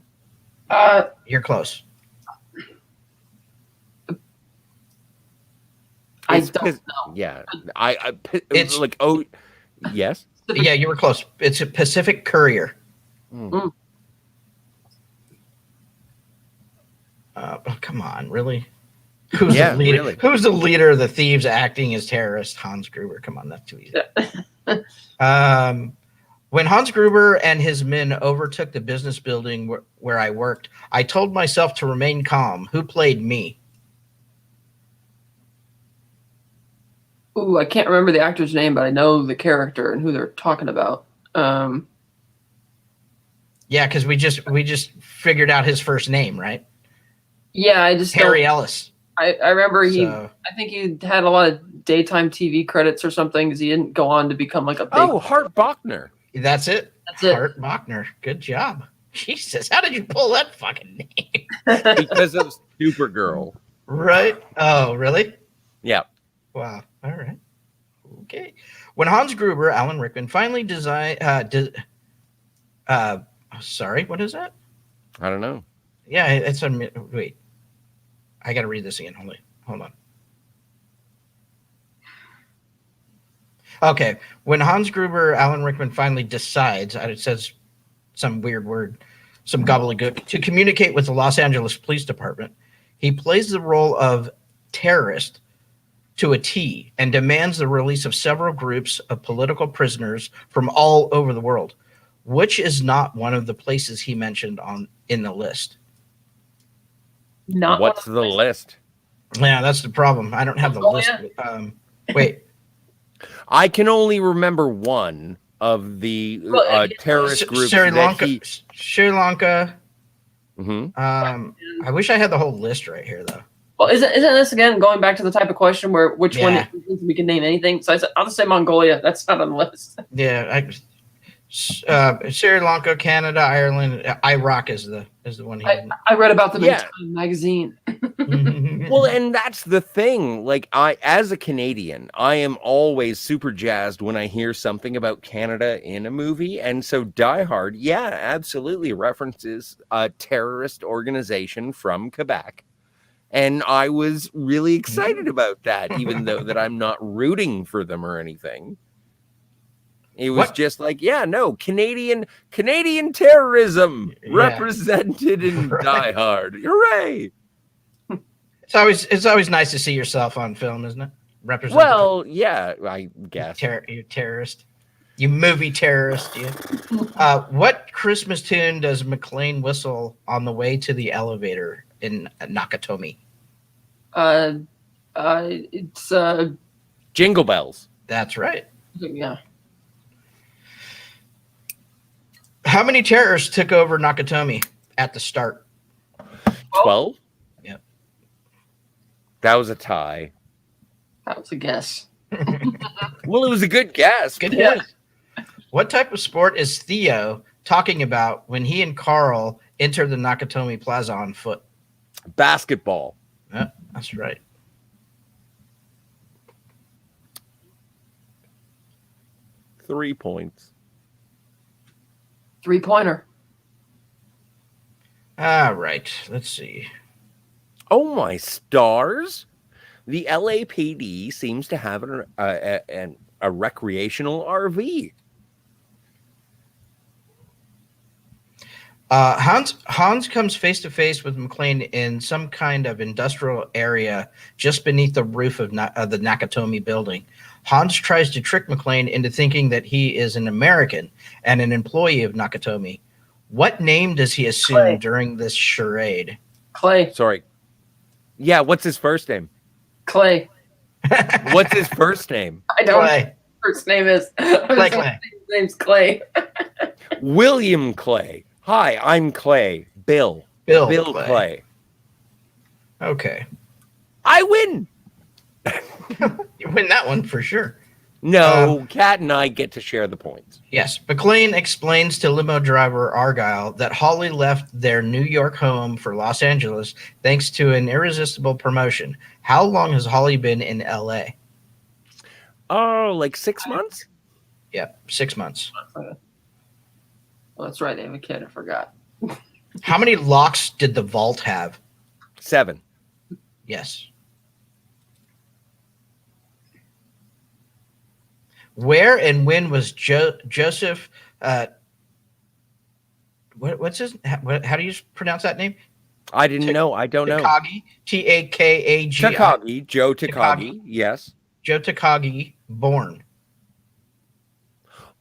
You're close. Is It's don't know. Yeah, It's- like, oh, yes. Yeah, you were close. It's a Pacific Courier. Mm. Oh, come on, really? Who's Yeah, the leader? really. Who's the leader of the thieves acting as terrorist? Hans Gruber. Come on, that's too easy. When Hans Gruber and his men overtook the business building where I worked, I told myself to remain calm. Who played me? Ooh, I can't remember the actor's name, but I know the character and who they're talking about. Yeah, because we just figured out his first name, right? Yeah, I just Harry don't. Ellis. I remember So- I think he had a lot of daytime TV credits or something because he didn't go on to become like a big. Oh, Hart Bachner. That's it. That's it. Hart Bachner. Good job. Jesus, how did you pull that fucking name? Because of Supergirl. Right? Oh, really? Yeah. Wow. All right. Okay. When Hans Gruber, Alan Rickman, finally designed. Sorry, what is that? I don't know. Yeah, it's on. Wait. I got to read this again. Hold on. Okay. When Hans Gruber, Alan Rickman finally decides, it says some weird word, some gobbledygook, to communicate with the Los Angeles Police Department, he plays the role of terrorist to a T and demands the release of several groups of political prisoners from all over the world, which is not one of the places he mentioned in the list. Not What's the list? Yeah, that's the problem. I don't have the list. Wait. I can only remember one of the terrorist groups Sri that Lanka. he. Sri Lanka. Mhm. I wish I had the whole list right here, though. Well, isn't this again going back to the type of question where which Yeah. one we can name anything? So I'll just say Mongolia. That's not on the list. Yeah, Sri Lanka, Canada, Ireland, Iraq is the one. I read about them Yeah. in Time magazine. Well, and that's the thing. Like, as a Canadian, I am always super jazzed when I hear something about Canada in a movie. And so Die Hard, yeah, absolutely references a terrorist organization from Quebec. And I was really excited about that, even though that I'm not rooting for them or anything. It was just like, yeah, no, Canadian terrorism represented in Die Hard. Hooray! It's always nice to see yourself on film, isn't it? Represented. Well, yeah, I guess. You terrorist. You movie terrorist. You. What Christmas tune does McClane whistle on the way to the elevator in Nakatomi? It's Jingle Bells. That's right. yeah. How many terrorists took over Nakatomi at the start? 12? Yep. That was a tie. That was a guess. Well, it was a good guess. Good Yeah. point. What type of sport is Theo talking about when he and Carl enter the Nakatomi Plaza on foot? Basketball. Yeah, that's right. Three points. 3-pointer. All right. Let's see. Oh, my stars. The LAPD seems to have a recreational RV. Hans comes face to face with McClane in some kind of industrial area just beneath the roof of the Nakatomi building. Hans tries to trick McClane into thinking that he is an American and an employee of Nakatomi. What name does he assume Clay. during this charade? Clay. Sorry. Yeah, what's his first name? Clay. What's his first name? I don't know Clay. what his first name is. Clay. His name's Clay. William Clay. Hi, I'm Clay. Bill Bill Clay. Okay. I win. You win that one for sure. No, Kat and I get to share the points. Yes. McClane explains to limo driver Argyle that Holly left their New York home for Los Angeles thanks to an irresistible promotion. How long has Holly been in L.A.? Oh, like 6 months? Yep, 6 months. Well, that's right. They have a kid. I forgot. How many locks did the vault have? 7. Yes. Where and when was Joseph? What's his? How do you pronounce that name? I didn't know. I don't know. Takagi. Takagi. Takagi. Joe Takagi. Yes. Joe Takagi. Born.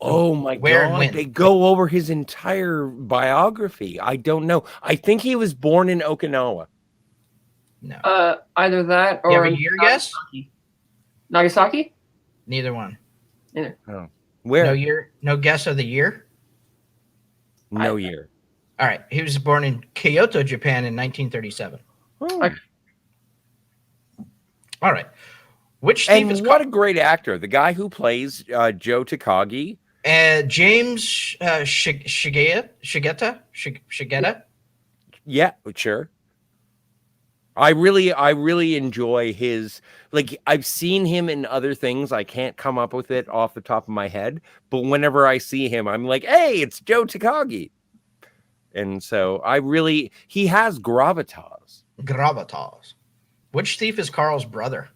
Oh my Where and God. when? They go over his entire biography. I don't know. I think he was born in Okinawa. No. Either that You have or a year guess? Nagasaki? Neither one. Neither. Oh. Where? No year. No guess of the year. No year. All right. He was born in Kyoto, Japan, in 1937. Oh. Okay. All right. Which thief And is what a great actor. The guy who plays Joe Takagi. James Shigeta? Yeah, sure. I really enjoy his, like, I've seen him in other things. I can't come up with it off the top of my head, but whenever I see him, I'm like, hey, it's Joe Takagi. And so he has gravitas. Gravitas. Which thief is Carl's brother?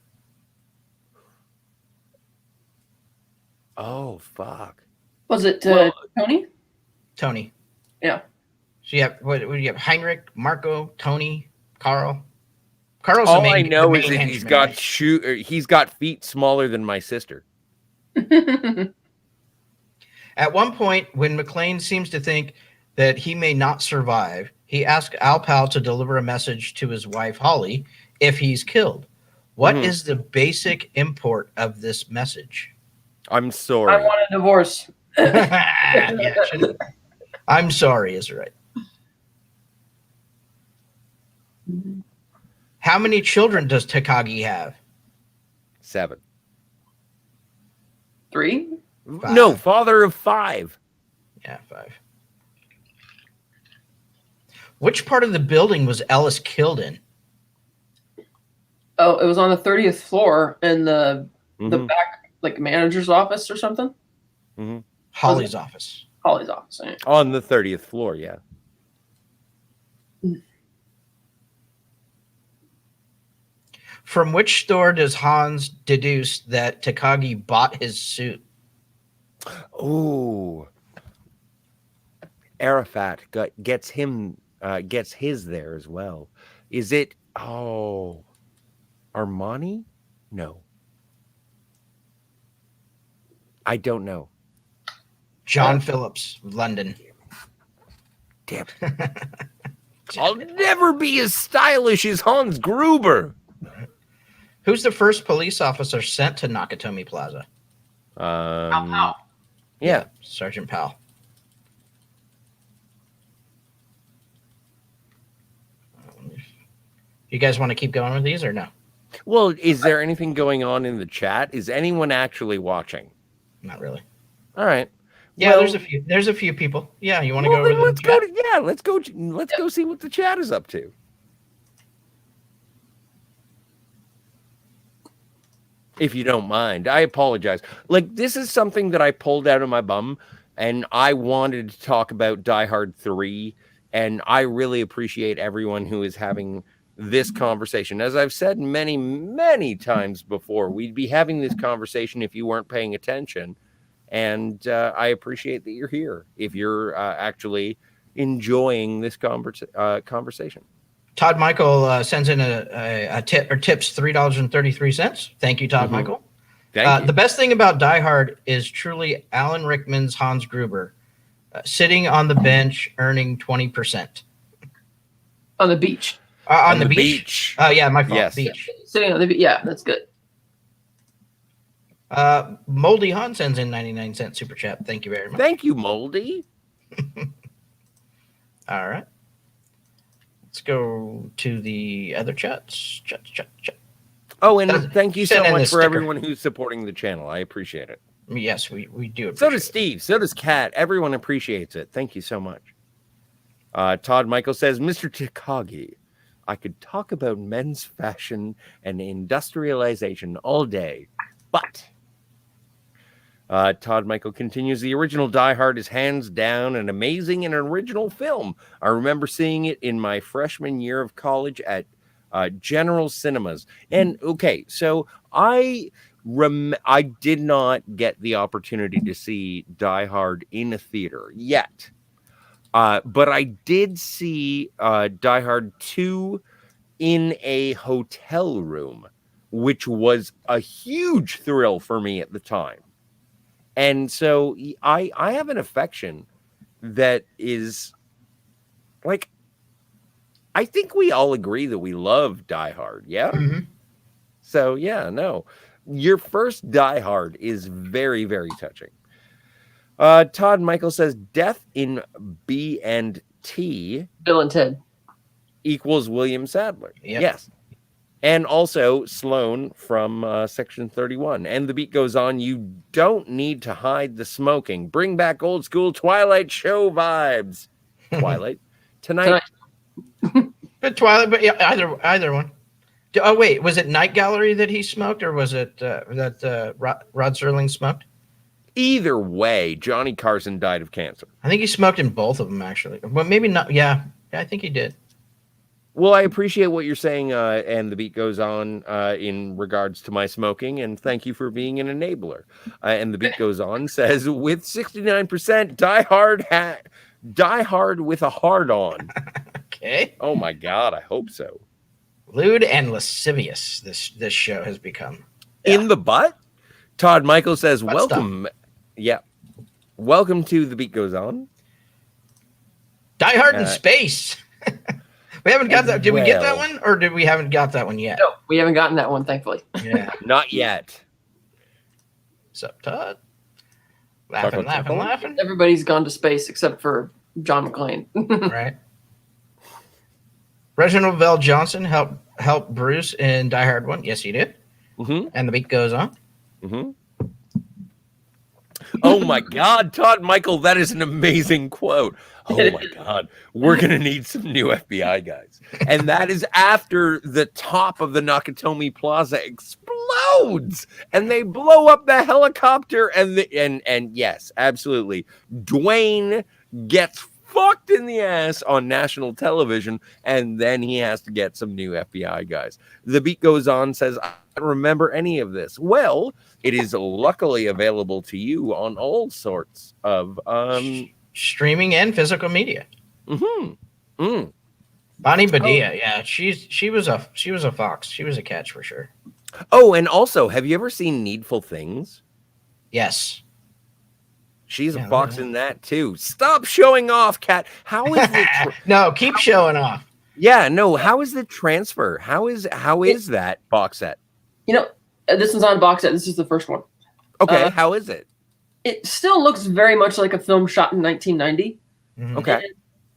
Oh, fuck. Was it Well- Tony? Tony. Yeah. So you have what do you have? Heinrich, Marco, Tony, Carl. Carl's All the main, I know the is main that he's henchman, got he's got feet smaller than my sister. At one point, when McLean seems to think that he may not survive, he asks Al Pal to deliver a message to his wife Holly if he's killed. What is the basic import of this message? I'm sorry. I want a divorce. Yeah, shouldn't- I'm sorry is right. How many children does Takagi have? 7. 3? No, father of 5. Yeah, 5. Which part of the building was Ellis killed in? Oh, it was on the 30th floor in the Mhm. back, like manager's office or something. Holly's office. Holly's office. Yeah. On the 30th floor, yeah. From which store does Hans deduce that Takagi bought his suit? Oh, Arafat gets his there as well. Is it? Oh, Armani? No, I don't know. John Phillips, London. Damn it. I'll never be as stylish as Hans Gruber. Who's the first police officer sent to Nakatomi Plaza? Yeah. Sergeant Powell. You guys want to keep going with these or no? Well, is there anything going on in the chat? Is anyone actually watching? Not really. All right. Yeah, Well- there's a few. There's a few people. Yeah, you want to Well, go over then the let's chat? let's go see what the chat is up to. If you don't mind, I apologize. Like, this is something that I pulled out of my bum, and I wanted to talk about Die Hard 3, and I really appreciate everyone who is having this conversation. As I've said many, many times before, we'd be having this conversation if you weren't paying attention, and I appreciate that you're here if you're actually enjoying this conversation. Todd Michael sends in a tip or tips $3.33. Thank you, Todd Michael. Thank you. The best thing about Die Hard is truly Alan Rickman's Hans Gruber sitting on the bench earning 20%. On the beach. On the beach. Oh, yeah, my fault. Yes. Beach. Sitting on the beach. Yeah, that's good. Moldy Han sends in 99-cent super chat. Thank you very much. Thank you, Moldy. All right. Let's go to the other chats. Chat. Oh, and Doesn't- thank you so send in much the for sticker. everyone who's supporting the channel. I appreciate it. Yes, we do. So appreciate does it. Steve. So does Kat. Everyone appreciates it. Thank you so much. Todd Michael says, Mr. Takagi, I could talk about men's fashion and industrialization all day, but Todd Michael continues, the original Die Hard is hands down an amazing and original film. I remember seeing it in my freshman year of college at General Cinemas. And okay, so I did not get the opportunity to see Die Hard in a theater yet. But I did see Die Hard 2 in a hotel room, which was a huge thrill for me at the time. And so I have an affection that is like, I think we all agree that we love Die Hard. Yeah. Mhm. So yeah, no, your first Die Hard is very, very touching. Todd Michael says death in B and T Bill and Ted. equals William Sadler. Yep. Yes. And also Sloan from Section 31. And the beat goes on. You don't need to hide the smoking. Bring back old school Twilight show vibes. Twilight. Tonight. But Twilight, but yeah, either one. Oh wait, was it Night Gallery that he smoked, or was it that Rod Serling smoked? Either way, Johnny Carson died of cancer. I think he smoked in both of them, actually. Well, maybe not. Yeah, I think he did. Well, I appreciate what you're saying, and the beat goes on in regards to my smoking, and thank you for being an enabler. And the beat goes on, says, with 69%, Die Hard with a hard on. Okay. Oh my God, I hope so. Lewd and lascivious, this show has become. In the butt? Todd Michael says, Butt welcome. Yeah. Welcome to The Beat Goes On. Die Hard in space. We haven't got that. Did we get that one, or did we haven't got that one yet? No, we haven't gotten that one, thankfully. Yeah. Not yet. What's up, Todd? Laughing. Everybody's gone to space except for John McClane. Right. Reginald Vell Johnson helped Bruce in Die Hard 1. Yes, he did. Mm-hmm. And the beat goes on. Mm-hmm. Oh my God, Todd Michael, that is an amazing quote. Oh my God, we're going to need some new FBI guys. And that is after the top of the Nakatomi Plaza explodes and they blow up the helicopter. And yes, absolutely. Dwayne gets fucked in the ass on national television, and then he has to get some new FBI guys. The beat goes on, says, I don't remember any of this. Well, it is luckily available to you on all sorts of streaming and physical media. Mm-hmm. Mm. Bonnie Badilla, yeah, she was a fox. She was a catch for sure. Oh, and also, have you ever seen Needful Things? Yes. She's a fox in that too. Stop showing off, Kat. How is it? No, keep showing off. Yeah, no. How is the transfer? How is that box set? You know, this one's on box set. This is the first one. Okay, how is it? It still looks very much like a film shot in 1990. Mm-hmm. Okay.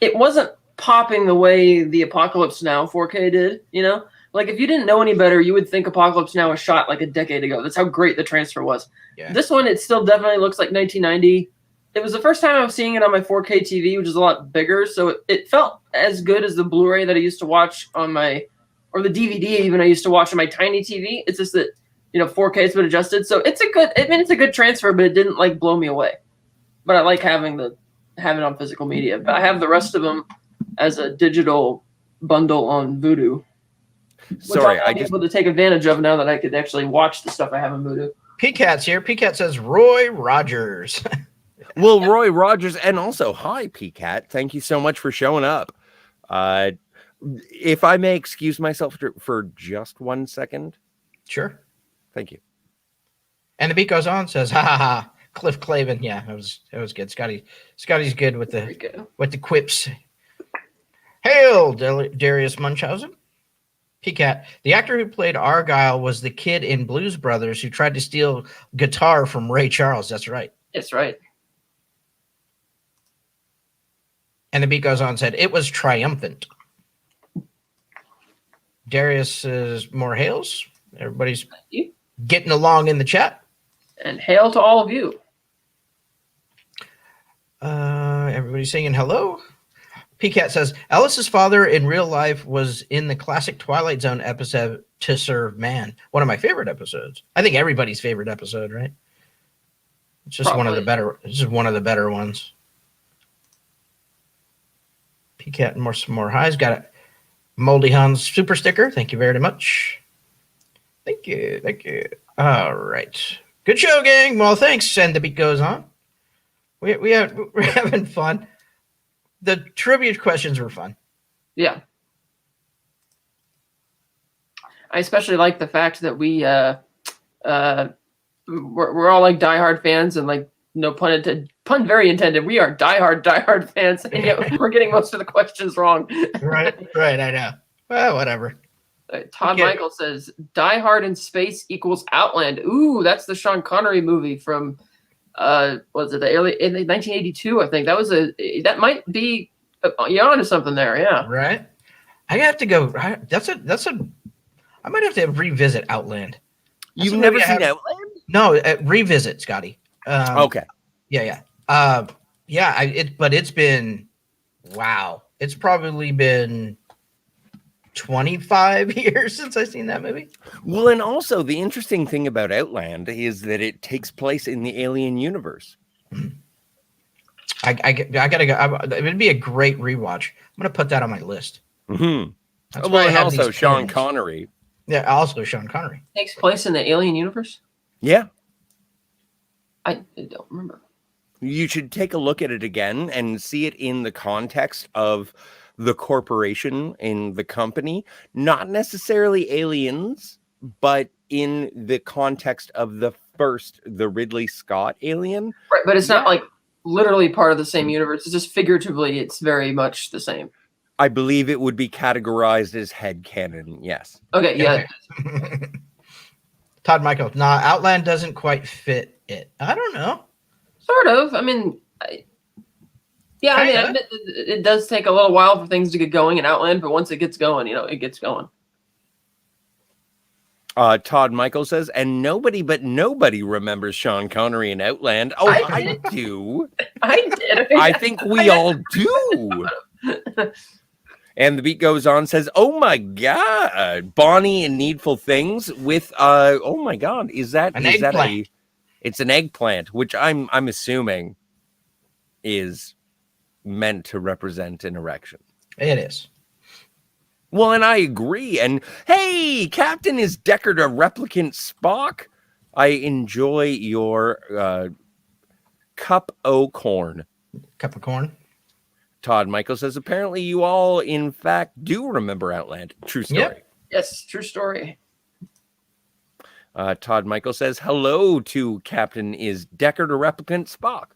It wasn't popping the way the Apocalypse Now 4K did, you know? Like, if you didn't know any better, you would think Apocalypse Now was shot like a decade ago. That's how great the transfer was. Yeah. This one, it still definitely looks like 1990. It was the first time I was seeing it on my 4K TV, which is a lot bigger, so it felt as good as the Blu-ray that I used to watch on my, or the DVD even I used to watch on my tiny TV. It's just that, 4K has been adjusted, so it's a good transfer, but it didn't like blow me away. But I like having it on physical media. But I have the rest of them as a digital bundle on Vudu. Sorry, I'm able to take advantage of now that I could actually watch the stuff I have in Vudu. PCat's here. PCat says Roy Rogers. Well, Roy Rogers, and also, hi, PCat. Thank you so much for showing up. If I may excuse myself for just 1 second. Sure. Thank you. And the beat goes on, says, ha ha ha. Cliff Clavin. Yeah, that was good. Scotty's good with the quips. Hail, Darius Munchausen. PCat, the actor who played Argyle was the kid in Blues Brothers who tried to steal guitar from Ray Charles. That's right. That's right. And the beat goes on and said, it was triumphant. Darius says, more hails. Everybody's getting along in the chat. And hail to all of you. Everybody's singing hello. PCat says, Ellis's father in real life was in the classic Twilight Zone episode To Serve Man. One of my favorite episodes. I think everybody's favorite episode, right? It's just one of the better ones. PCat and some more highs. Got a Moldy Hans super sticker. Thank you very much. Thank you. All right. Good show, gang. Well, thanks. And the beat goes on. We're having fun. The trivia questions were fun. Yeah. I especially like the fact that we're all like diehard fans, and like no pun very intended. We are diehard fans, and yet we're getting most of the questions wrong. Right. I know. Well, whatever. Todd Okay. Michael says Die Hard in space equals Outland. Ooh, that's the Sean Connery movie from was it the early in 1982? I think that might be you're onto something there. Yeah. Right. I have to go. I might have to revisit Outland. That's You've a never movie I seen have- Outland? No, revisit, Scotty. Okay. Yeah. But it's been, wow. It's probably been 25 years since I've seen that movie. Well, and also the interesting thing about Outland is that it takes place in the Alien universe. I gotta go. It'd be a great rewatch. I'm gonna put that on my list. Mm-hmm. That's why Well, I and have also these Sean pins. Connery. Yeah, also Sean Connery. Takes place in the Alien universe. Yeah. I don't remember. You should take a look at it again and see it in the context of the corporation in the company, not necessarily aliens, but in the context of the Ridley Scott Alien. Right, but it's not like literally part of the same universe. It's just figuratively, it's very much the same. I believe it would be categorized as headcanon, yes. Okay, yeah. Okay. Todd Michael. Nah, Outland doesn't quite fit it. I don't know. Sort of. I mean, I admit it does take a little while for things to get going in Outland, but once it gets going, it gets going. Todd Michael says, and nobody remembers Sean Connery in Outland. Oh, I do. I did. I think we all do. And the beat goes on, says, oh my God, Bonnie in Needful Things with, oh my God, is that it's an eggplant, which I'm assuming is meant to represent an erection. It is. Well, and I agree. And hey, Captain is Deckard a replicant Spock? I enjoy your cup o' corn. Cup of corn. Todd Michael says, apparently you all, in fact, do remember Outland. True story. Yep. Yes, true story. Todd Michael says, hello to Captain is Deckard a replicant Spock?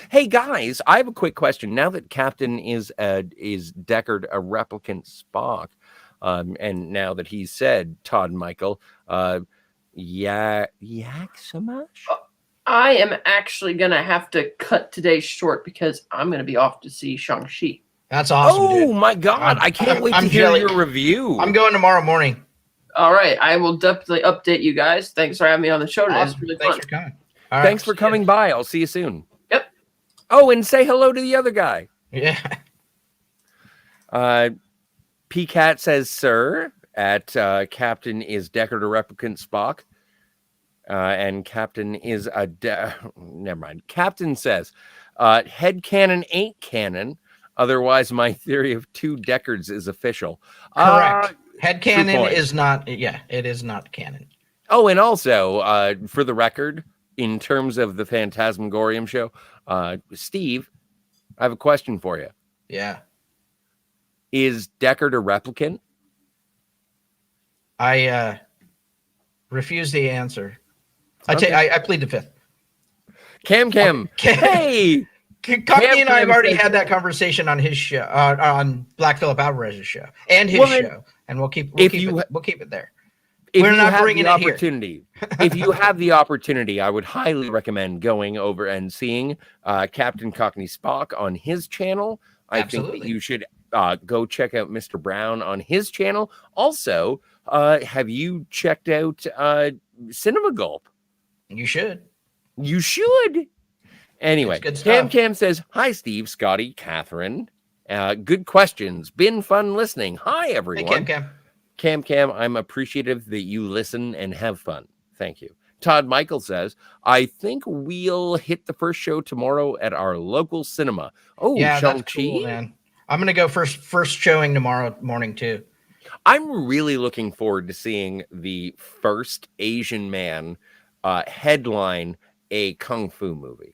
Hey, guys, I have a quick question. Now that Captain is Deckard a replicant Spock, and now that he's said, Todd Michael, yak so much? I am actually going to have to cut today short because I'm going to be off to see Shang-Chi. That's awesome, Oh, dude. my God. I can't wait to hear jelly. your review. I'm going tomorrow morning. All right. I will definitely update you guys. Thanks for having me on the show today. Awesome. It's really Thanks fun. for coming. All Thanks for right. coming by. I'll see you soon. Yep. Oh, and say hello to the other guy. Yeah. PCat says, sir, at Captain is Deckard a replicant Spock. And Captain is never mind. Captain says, headcanon ain't canon. Otherwise, my theory of 2 Deckards is official. Correct. Headcanon point. is not. Yeah, it is not canon. Oh, and also, for the record, in terms of the Phantasmagorium show, Steve, I have a question for you. Yeah. Is Deckard a replicant? I refuse the answer. Okay. I plead the fifth. Cam, hey! Cockney and I have already had that conversation on his show, on Black Phillip Alvarez's show, and his show, and we'll keep it there. We're not bringing it here. If you have the opportunity, I would highly recommend going over and seeing Captain Cockney Spock on his channel. I think that you should go check out Mr. Brown on his channel. Also, have you checked out Cinema Gulp? You should. You should. Anyway, Good stuff. Cam says, hi, Steve, Scotty, Catherine. Good questions. Been fun listening. Hi, everyone. Hey, Cam. Cam, I'm appreciative that you listen and have fun. Thank you. Todd Michael says, I think we'll hit the first show tomorrow at our local cinema. Oh, yeah, Shang-Chi? that's cool, man. I'm going to go first showing tomorrow morning, too. I'm really looking forward to seeing the first Asian man headline a kung fu movie.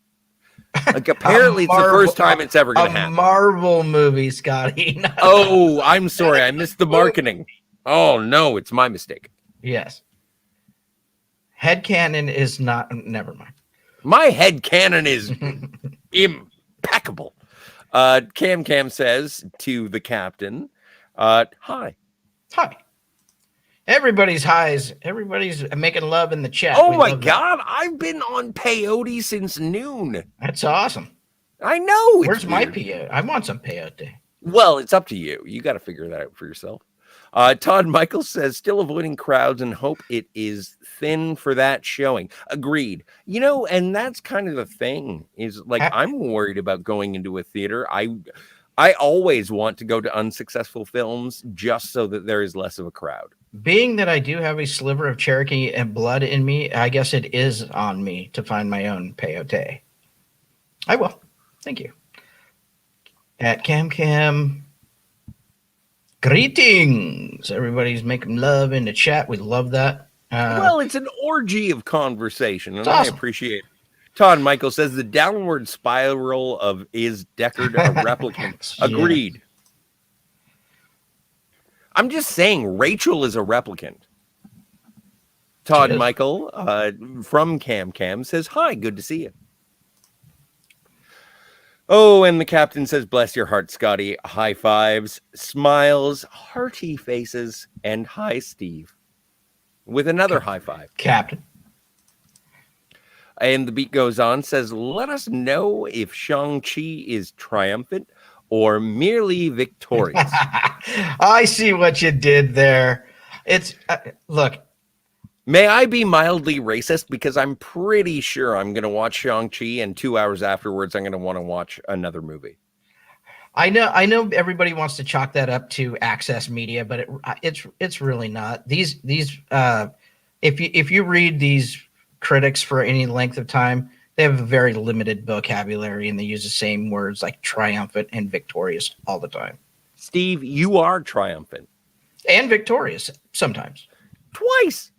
Like, apparently it's the first time it's ever going to A happen. Marvel movie, Scotty. Oh, I'm sorry. I missed the marketing. Oh, no, it's my mistake. Yes. Headcanon is not. Never mind. My head canon is impeccable. Cam says to the captain, hi. Hi. Everybody's highs. Everybody's making love in the chat. Oh We my love that. God, I've been on peyote since noon. That's awesome. I know. It's Where's my weird. peyote? I want some peyote. Well, it's up to you. You got to figure that out for yourself. Todd Michaels says, still avoiding crowds and hope it is thin for that showing. Agreed. You know, and that's kind of the thing is like, I'm worried about going into a theater. I always want to go to unsuccessful films just so that there is less of a crowd. Being that I do have a sliver of Cherokee and blood in me, I guess it is on me to find my own peyote. I will. Thank you. At Cam. Greetings. Everybody's making love in the chat. We love that. Well, it's an orgy of conversation, and awesome. I appreciate it. Todd Michael says the downward spiral of is Deckard a replicant. Yeah. Agreed. I'm just saying Rachel is a replicant. Todd She is. Michael from Cam says, hi, good to see you. Oh, and the captain says, bless your heart, Scotty. High fives, smiles, hearty faces, and hi, Steve. With another high five. Captain. And the beat goes on, says, let us know if Shang-Chi is triumphant or merely victorious. I see what you did there. It's look. May I be mildly racist? Because I'm pretty sure I'm going to watch Shang-Chi, and 2 hours afterwards, I'm going to want to watch another movie. I know everybody wants to chalk that up to Access Media, but it's really not. These if you read these critics for any length of time, they have a very limited vocabulary and they use the same words like triumphant and victorious all the time. Steve, you are triumphant. And victorious sometimes. Twice.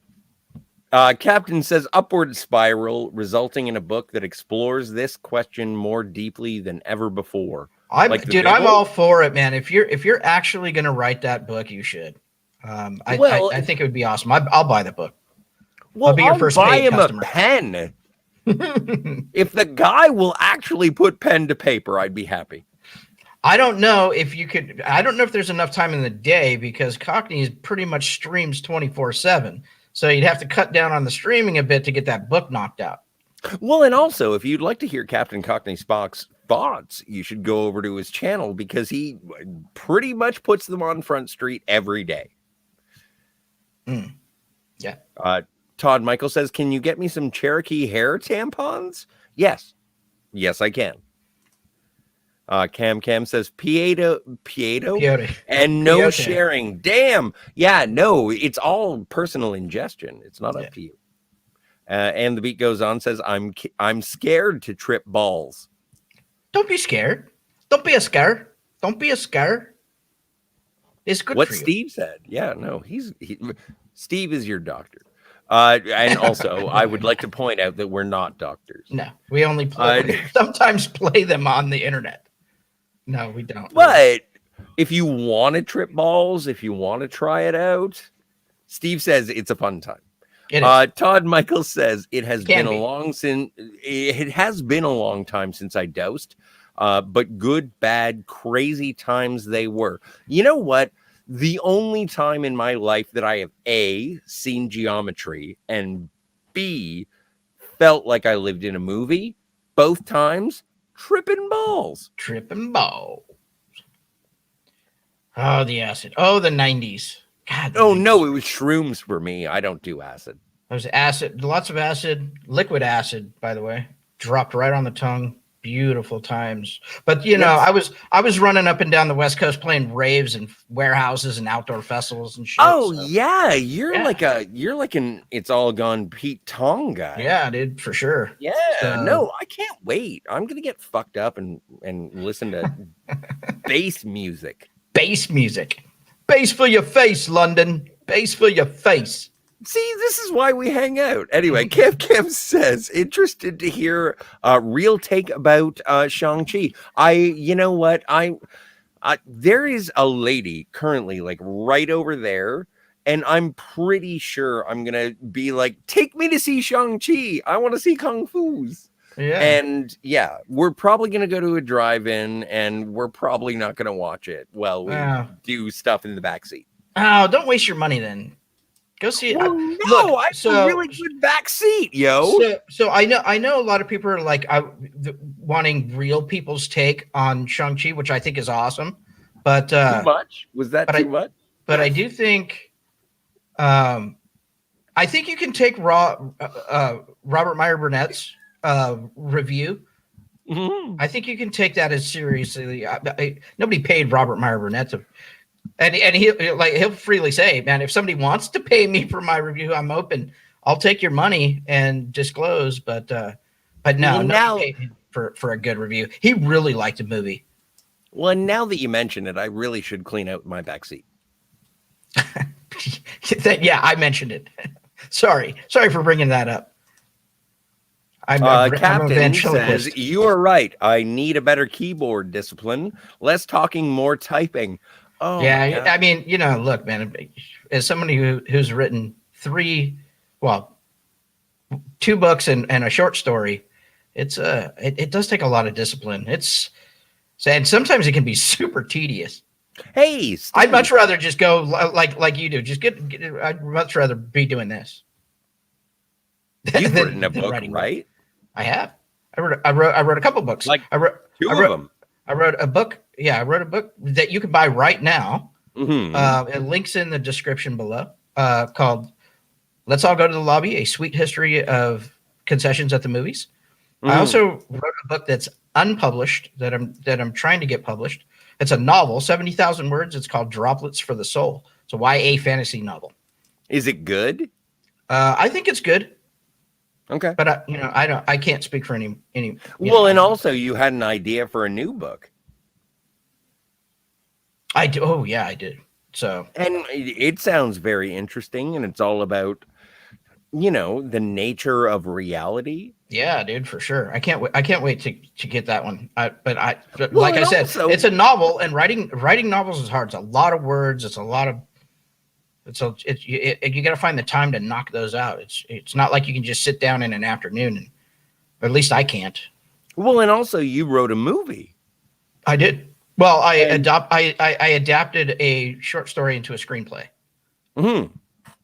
Captain says upward spiral, resulting in a book that explores this question more deeply than ever before. I'm Bible? all for it, man. If you're actually going to write that book, you should. I think it would be awesome. I'll buy the book. Well, I'll be your first buy paid him customer. a pen. If the guy will actually put pen to paper, I'd be happy. I don't know if you could. I don't know if there's enough time in the day because Cockney pretty much streams 24/7. So you'd have to cut down on the streaming a bit to get that book knocked out. Well, and also, if you'd like to hear Captain Cockney Spock's thoughts, you should go over to his channel because he pretty much puts them on Front Street every day. Yeah. Todd Michael says, can you get me some Cherokee hair tampons? Yes. Yes, I can. Cam says, Pieto, Peyote. and no Peyote. sharing. Damn. Yeah, no, it's all personal ingestion. It's not up to you. And the beat goes on, says, I'm scared to trip balls. Don't be scared. Don't be a scare. Don't be a scare. It's good What for you. Steve said. Yeah, no, Steve is your doctor. And also, I would like to point out that we're not doctors. No, we only sometimes play them on the internet. No, we don't. But if you want to trip balls, if you want to try it out, Steve says it's a fun time. It is. Todd Michaels says it has Can been be. it has been a long time since I dosed, but good, bad, crazy times they were. You know what? The only time in my life that I have A, seen geometry, and B, felt like I lived in a movie, both times, tripping balls. Tripping balls. Oh, the acid. Oh, the 90s. God. Oh, no, it was shrooms for me. I don't do acid. There's acid. Lots of acid. Liquid acid, by the way. Dropped right on the tongue. Beautiful times. But, you know, I was running up and down the West Coast playing raves and warehouses and outdoor festivals and shit. Oh, so. yeah. You're like an It's All Gone Pete Tong guy. Yeah, dude, for sure. Yeah, no, I can't wait. I'm gonna get fucked up and listen to bass music. Bass music. Base for your face, London. Base for your face. See, this is why we hang out. Anyway, Kev says, interested to hear a real take about Shang-Chi. You know what? There is a lady currently like right over there, and I'm pretty sure I'm going to be like, take me to see Shang-Chi. I want to see Kung Fu's. Yeah. And yeah, we're probably going to go to a drive-in, and we're probably not going to watch it while we do stuff in the backseat. Oh, don't waste your money then. Go see it. Well, I have a really good backseat, yo. So I know a lot of people are like wanting real people's take on Shang-Chi, which I think is awesome. But too much? Was that too much? But I do think, I think you can take Robert Meyer Burnett's review. Mm-hmm. I think you can take that as seriously. Nobody paid Robert Meyer Burnett to. And he'll freely say, man, if somebody wants to pay me for my review, I'm open. I'll take your money and disclose. But no, now for a good review. He really liked the movie. Well, now that you mention it, I really should clean out my backseat. Yeah, I mentioned it. Sorry for bringing that up. Captain says, you are right. I need a better keyboard discipline. Less talking, more typing. Oh, yeah. I mean, look, man, as somebody who's written 2 books and a short story, it does take a lot of discipline. And sometimes it can be super tedious. Hey, Steve. I'd much rather just go like you do. I'd much rather be doing this. You've written a book, right? I have. I wrote a couple books. Like two of them. I wrote a book. Yeah, I wrote a book that you can buy right now. Mm-hmm. It links in the description below. Called "Let's All Go to the Lobby: A Sweet History of Concessions at the Movies." Mm-hmm. I also wrote a book that's unpublished that I'm trying to get published. It's a novel, 70,000 words. It's called "Droplets for the Soul." It's a YA fantasy novel. Is it good? I think it's good. Okay, but I can't speak for any. Well, and also you had an idea for a new book. I do. Oh yeah, I did. So, and it sounds very interesting, and it's all about, the nature of reality. Yeah, dude, for sure. I can't wait to get that one. Like I said, also, it's a novel, and writing novels is hard. It's a lot of words. It's a lot of. You got to find the time to knock those out. It's not like you can just sit down in an afternoon, or at least I can't. Well, and also you wrote a movie. I did. Well, I adapted a short story into a screenplay. Mm-hmm.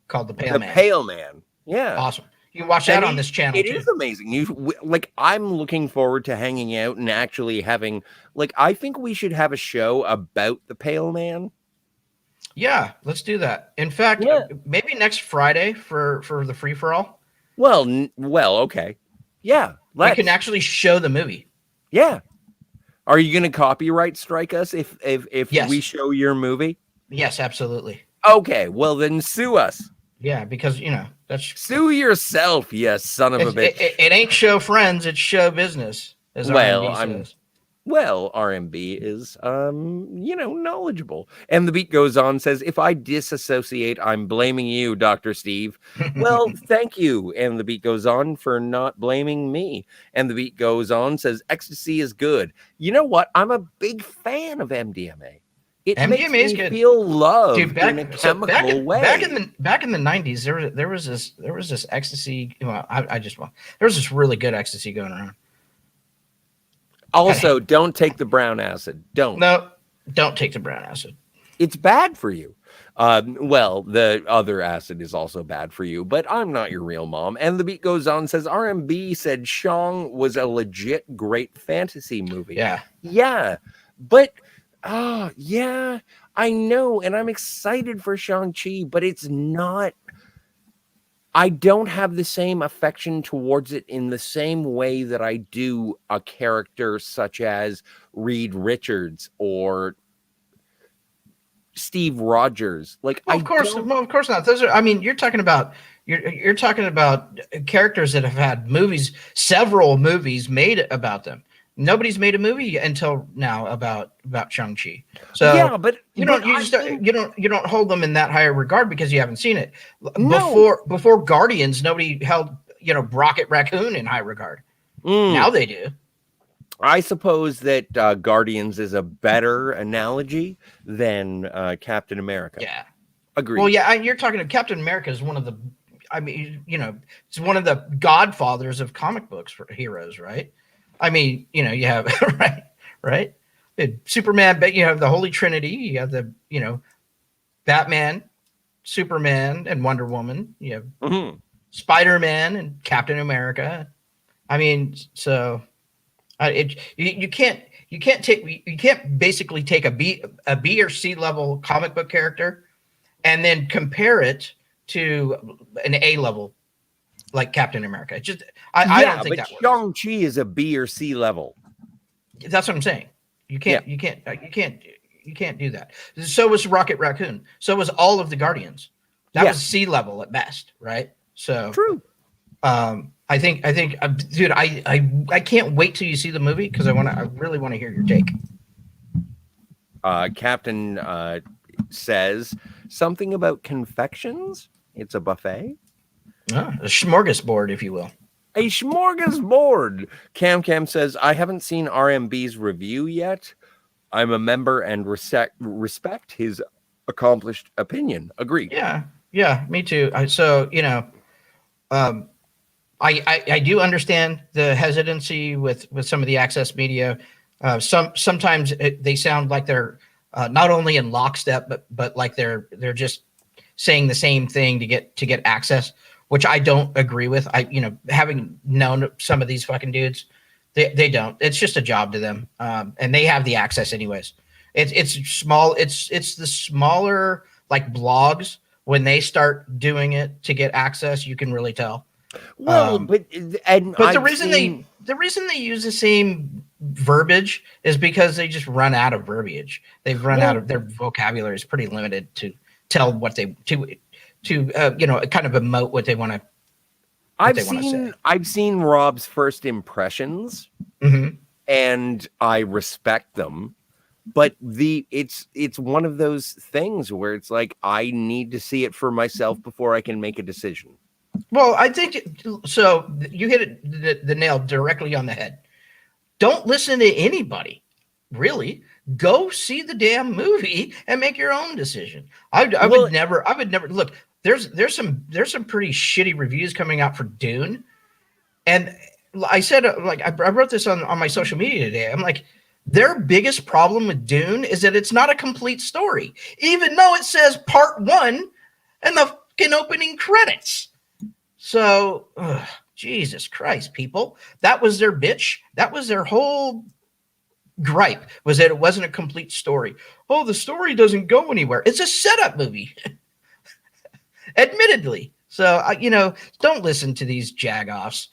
Called The Pale Man. The Pale Man. Yeah. Awesome. You can watch that on this channel. It is amazing. I'm looking forward to hanging out and actually having, I think we should have a show about The Pale Man. Yeah, let's do that. In fact, maybe next Friday for the free for all. Well, okay. Yeah, we can actually show the movie. Yeah. Are you going to copyright strike us if yes. we show your movie? Yes, absolutely. Okay, well then sue us. Yeah, because that's sue yourself, you son of a bitch. It ain't show friends, it's show business. As RMB is knowledgeable. And the beat goes on, says, if I disassociate, I'm blaming you, Dr. Steve. Well, thank you. And the beat goes on for not blaming me. And the beat goes on, says, ecstasy is good. You know what? I'm a big fan of MDMA. It makes me feel love in a chemical way. Back in the 90s, there was this ecstasy. Well, there was this really good ecstasy going around. Also, don't take the brown acid. Don't take the brown acid. It's bad for you. The other acid is also bad for you, but I'm not your real mom. And the beat goes on, says, RMB said Shang was a legit great fantasy movie. Yeah. But, yeah, I know. And I'm excited for Shang-Chi, but it's not. I don't have the same affection towards it in the same way that I do a character such as Reed Richards or Steve Rogers. Of course not. Those are. I mean, you're talking about characters that have had several movies made about them. Nobody's made a movie until now about Shang-Chi. So yeah, but you don't you don't hold them in that higher regard because you haven't seen it. Before Guardians, nobody held Rocket Raccoon in high regard. Now they do. I suppose that Guardians is a better analogy than Captain America. Yeah. Agreed. Well, yeah, you're talking to Captain America is one of the, I mean, it's one of the godfathers of comic books for heroes, right? I mean, you have right. Superman, but you have the Holy Trinity. You have the Batman, Superman, and Wonder Woman. You have Spider-Man and Captain America. I mean, so you can't basically take a B or C level comic book character and then compare it to an A level like Captain America. It's just I don't think that works. Shang-Chi is a B or C level. That's what I'm saying. You can't do that. So was Rocket Raccoon. So was all of the Guardians. That was C level at best, right? So true. I think, dude, I can't wait till you see the movie because I really want to hear your take. Captain says something about confections. It's a buffet. A smorgasbord, if you will. A smorgasbord. Cam says, I haven't seen RMB's review yet. I'm a member and respect his accomplished opinion. Agreed. Yeah, me too. I do understand the hesitancy with some of the access media. Sometimes they sound like they're not only in lockstep, but like they're just saying the same thing to get access, which I don't agree with. Having known some of these fucking dudes, they don't. It's just a job to them, and they have the access anyways. It's small. It's the smaller like blogs when they start doing it to get access. You can really tell. Well, but the reason they use the same verbiage is because they just run out of verbiage. They've run out of their vocabulary is pretty limited to tell what they to kind of emote what they want to. I've seen Rob's first impressions, and I respect them. But it's one of those things where it's like I need to see it for myself before I can make a decision. Well, I think so. You hit the nail directly on the head. Don't listen to anybody, really. Go see the damn movie and make your own decision. I would never look. There's some pretty shitty reviews coming out for Dune, and I said I wrote this on my social media today. I'm like, their biggest problem with Dune is that it's not a complete story, even though it says part 1 in the fucking opening credits. So, Jesus Christ, people, that was their bitch. That was their whole gripe, was that it wasn't a complete story. Oh, the story doesn't go anywhere. It's a setup movie, admittedly. So, don't listen to these jagoffs.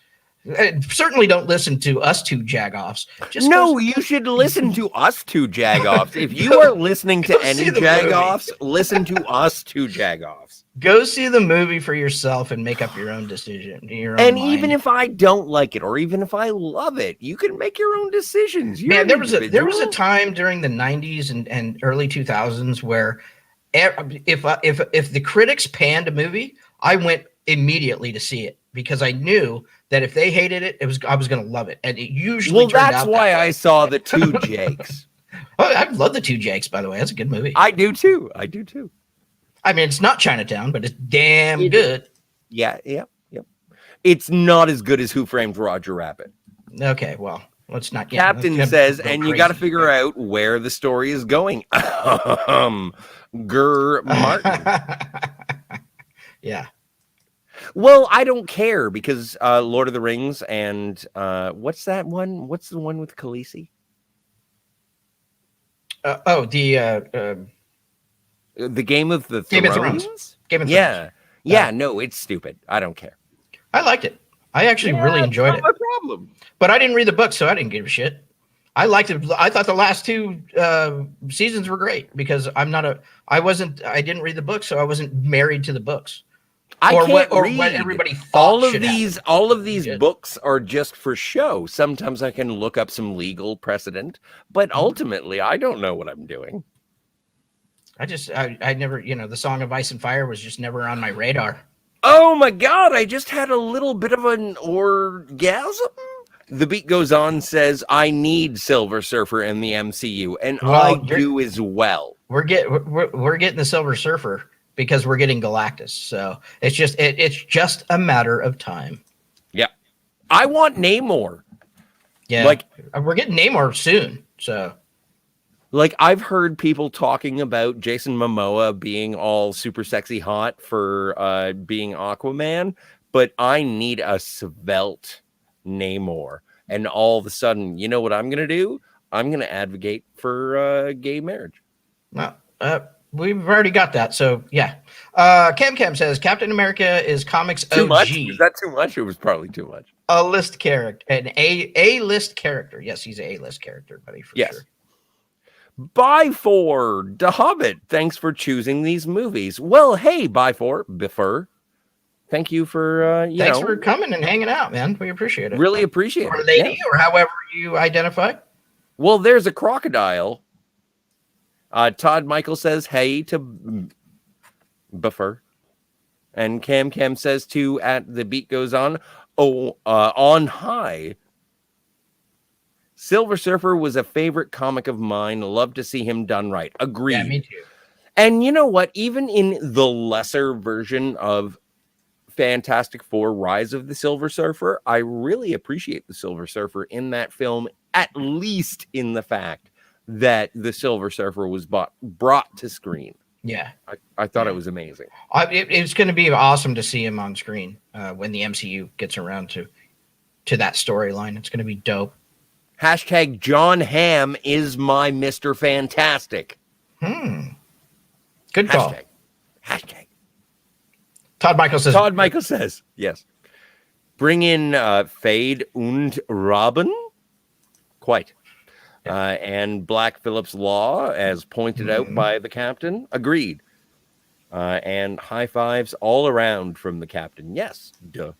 Certainly don't listen to us two jagoffs. You should listen to us two jagoffs. If you are listening to any jagoffs, listen to us two jagoffs. Go see the movie for yourself and make up your own decision. Even if I don't like it, or even if I love it, you can make your own decisions. There was a time during the 90s and early 2000s where if the critics panned a movie, I went immediately to see it because I knew that if they hated it, I was going to love it, and it usually. Well, that's why I saw the Two Jakes. Oh, I love the Two Jakes, by the way. That's a good movie. I do too. I mean, it's not Chinatown, but it's damn good. Yeah. It's not as good as Who Framed Roger Rabbit. Okay, well, let's not. Captain says, and you got to figure out where the story is going. Gur Martin. Yeah. Well, I don't care because Lord of the Rings and what's that one? What's the one with Khaleesi? The Game of the Thrones. Game of Thrones. Yeah. No, it's stupid. I don't care. I liked it. I actually really enjoyed it. Not my problem. But I didn't read the book, so I didn't give a shit. I liked it. I thought the last 2 seasons were great because I didn't read the book, so I wasn't married to the books. I or can't what read. everybody thought should happen. All of these Good. books are just for show. Sometimes I can look up some legal precedent, but ultimately I don't know what I'm doing. I never, the Song of Ice and Fire was just never on my radar. Oh my God, I just had a little bit of an orgasm. The Beat Goes On says, I need Silver Surfer in the MCU, and I do as well. We're getting the Silver Surfer because we're getting Galactus. So it's just a matter of time. Yeah. I want Namor. Yeah. Like, we're getting Namor soon. So like, I've heard people talking about Jason Momoa being all super sexy hot for being Aquaman, but I need a svelte Namor. And all of a sudden, you know what I'm going to do? I'm going to advocate for gay marriage. Well, we've already got that. So, yeah. Cam says Captain America is comics Too OG. much? Was that too much? It was probably too much. A list character. An A-list character. Yes, he's an A-list character, buddy, for sure. Bye for The Hobbit. Thanks for choosing these movies. Well, hey, bye for Biffer. Thank you for Thanks for coming and hanging out, man. We appreciate it. Really appreciate it. Or lady, or however you identify. Well, there's a crocodile. Todd Michael says hey to Buffer. And Cam says to at The Beat Goes On. On high. Silver Surfer was a favorite comic of mine. Love to see him done right. Agreed. Yeah, me too. And you know what? Even in the lesser version of Fantastic Four Rise of the Silver Surfer, I really appreciate the Silver Surfer in that film, at least in the fact that the Silver Surfer was brought to screen. Yeah. I thought it was amazing. It's going to be awesome to see him on screen when the MCU gets around to that storyline. It's going to be dope. Hashtag John Hamm is my Mr. Fantastic. Good call. Hashtag. Todd Michael says, yes. Bring in Fade und Robin. Quite. And Black Phillip's Law, as pointed out by the captain. Agreed. And high fives all around from the captain. Yes. Duh.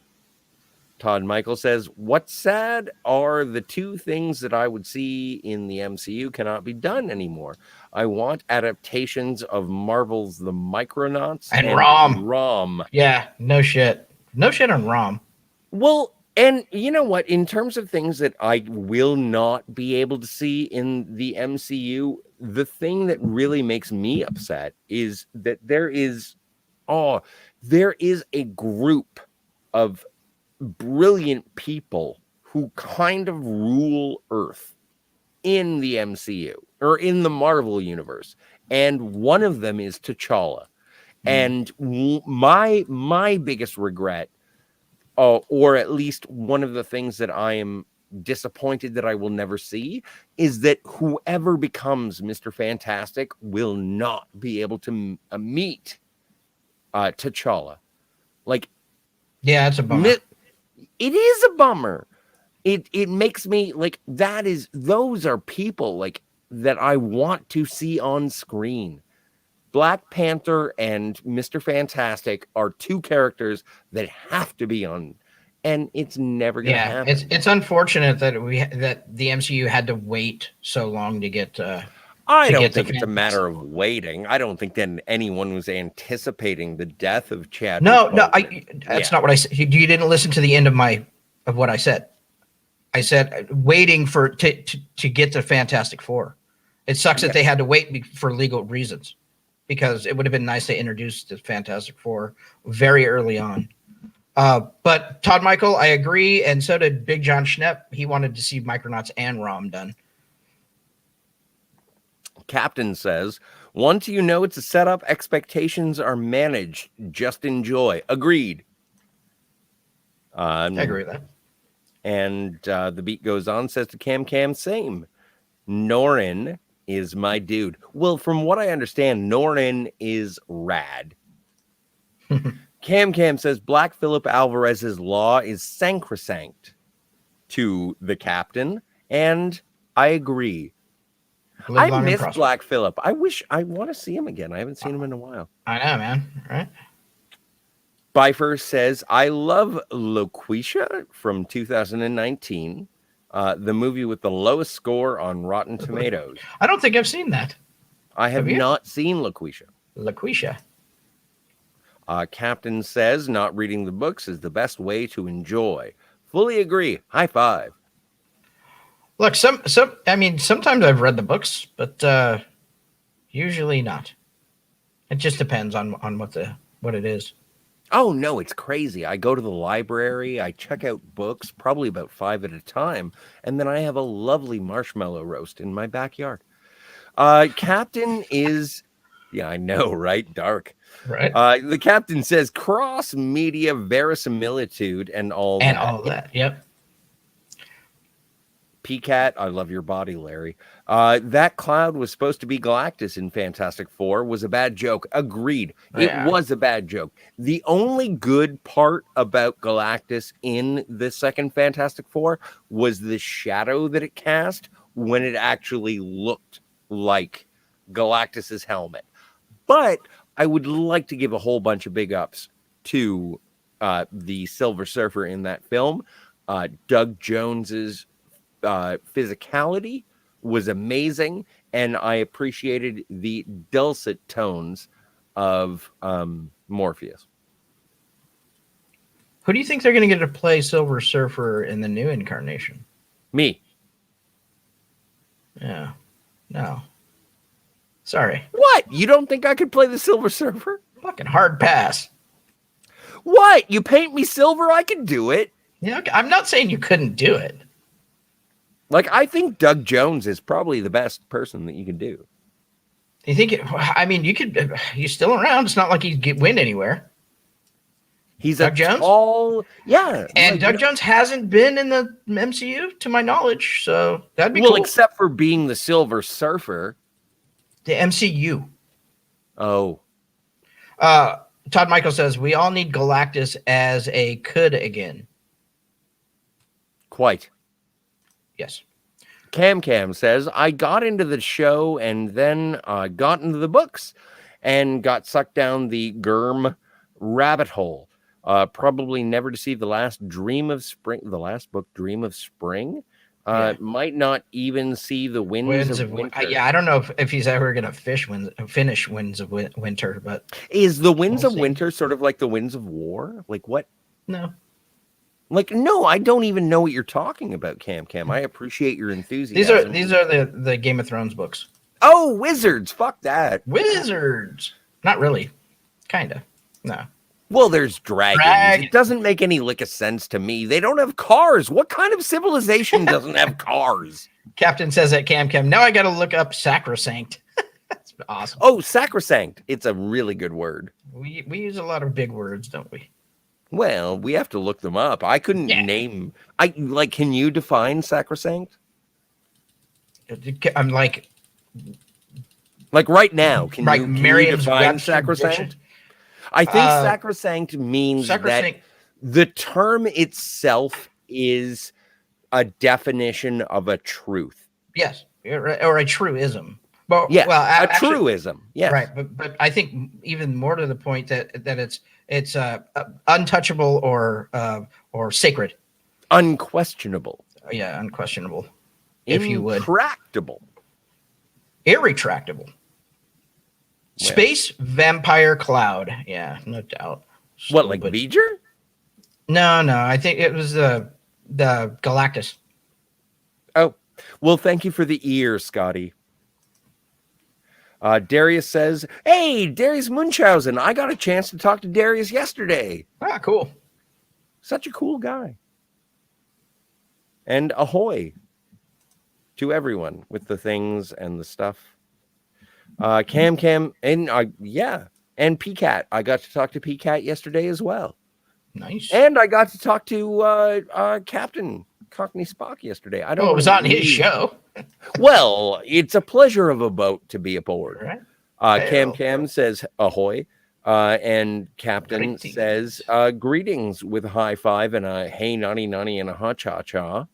Todd Michael says, what's sad are the two things that I would see in the MCU cannot be done anymore. I want adaptations of Marvel's The Micronauts and Rom. Yeah, no shit. No shit on Rom. Well, and you know what? In terms of things that I will not be able to see in the MCU, the thing that really makes me upset is that there is a group of brilliant people who kind of rule Earth in the MCU or in the Marvel universe, and one of them is T'Challa. And my biggest regret, or at least one of the things that I am disappointed that I will never see, is that whoever becomes Mr. Fantastic will not be able to meet T'Challa. Like, yeah, it's a bummer. It is a bummer. It makes me like those are people like that I want to see on screen. Black Panther and Mr. Fantastic are two characters that have to be on, and it's never going to happen. It's unfortunate that the MCU had to wait so long to get. I don't think it's a matter of waiting. I don't think that anyone was anticipating the death of Chad. No, that's not what I said. You didn't listen to the end of what I said. I said waiting to get to Fantastic Four. It sucks that they had to wait for legal reasons, because it would have been nice to introduce the Fantastic Four very early on. But Todd Michael, I agree, and so did Big John Schnepp. He wanted to see Micronauts and Rom done. Captain says, once you know it's a setup, expectations are managed. Just enjoy. Agreed. I agree with that. And The Beat Goes On says to Cam, same. Norin is my dude. Well, from what I understand, Norin is rad. Cam says Black Phillip Alvarez's Law is sacrosanct to the captain, and I agree. I miss Black Phillip. I want to see him again. I haven't seen him in a while. I know, man. Right? Spifer says, I love Loquisha from 2019, the movie with the lowest score on Rotten Tomatoes. I don't think I've seen that. I have Have you? not seen Loquisha. LaQuisha. Captain says, not reading the books is the best way to enjoy. Fully agree. High five. Look, I mean, sometimes I've read the books, but usually not. It just depends on what it is. Oh, no, it's crazy. I go to the library, I check out books, probably about 5 at a time, and then I have a lovely marshmallow roast in my backyard. Captain is, yeah, I know, right? Dark. Right. The captain says cross-media verisimilitude and all And that. all that. Yep. PCAT, I love your body, Larry. That cloud was supposed to be Galactus in Fantastic Four was a bad joke. Agreed. Yeah. It was a bad joke. The only good part about Galactus in the second Fantastic Four was the shadow that it cast when it actually looked like Galactus's helmet. But I would like to give a whole bunch of big ups to the Silver Surfer in that film. Doug Jones's physicality was amazing, and I appreciated the dulcet tones of Morpheus. Who do you think they're going to get to play Silver Surfer in the new incarnation? Me. Yeah. No. Sorry. What? You don't think I could play the Silver Surfer? Fucking hard pass. What? You paint me silver, I can do it. Yeah, okay. I'm not saying you couldn't do it. Like, I think Doug Jones is probably the best person that you can do. You think? I mean, you could. He's still around. It's not like he'd win anywhere. He's Doug a Jones? tall, yeah. And like, Doug Jones hasn't been in the MCU, to my knowledge. So that'd be well, cool. except for being the Silver Surfer. The MCU. Oh, Todd Michael says we all need Galactus as a could again. quite. Yes. Cam says, I got into the show and then got into the books and got sucked down the Germ rabbit hole. Probably never to see the last book, Dream of Spring. Might not even see the Winds of Winter. Yeah, I don't know if he's ever going to finish Winds of Winter, but Is the Winds We'll of see. Winter sort of like the Winds of War? Like what? no. Like, no, I don't even know what you're talking about, Cam. I appreciate your enthusiasm. These are the Game of Thrones books. Oh, wizards. Fuck that. Wizards. Not really. Kind of. No. Well, there's dragons. It doesn't make any lick of sense to me. They don't have cars. What kind of civilization doesn't have cars? Captain says at Cam. Now I got to look up sacrosanct. That's awesome. Oh, sacrosanct. It's a really good word. We use a lot of big words, don't we? Well, we have to look them up. I couldn't name. Can you define sacrosanct? I'm like right now. Can you Merriam's define Webster sacrosanct? dictionary. I think sacrosanct means that the term itself is a definition of a truth. Yes, or a truism. Well, Yeah, well, a truism. Yes. Right, but I think even more to the point that it's untouchable or sacred. Unquestionable. Yeah, unquestionable. If you would, Intractable. irretractable. Well. Space vampire cloud. Yeah, no doubt. What, like Stupid. V'ger? No. I think it was the Galactus. Oh, well, thank you for the ear, Scotty. Darius says, hey, Darius Munchausen. I got a chance to talk to Darius yesterday. Ah, cool. Such a cool guy. And ahoy to everyone with the things and the stuff. Cam, and and PCAT. I got to talk to PCAT yesterday as well. Nice. And I got to talk to Captain Cockney Spock yesterday. I don't it was on his show. Well, it's a pleasure of a boat to be aboard. Right. Cam says ahoy. And Captain Greetings. says greetings with a high five and a hey nonny and a ha cha cha.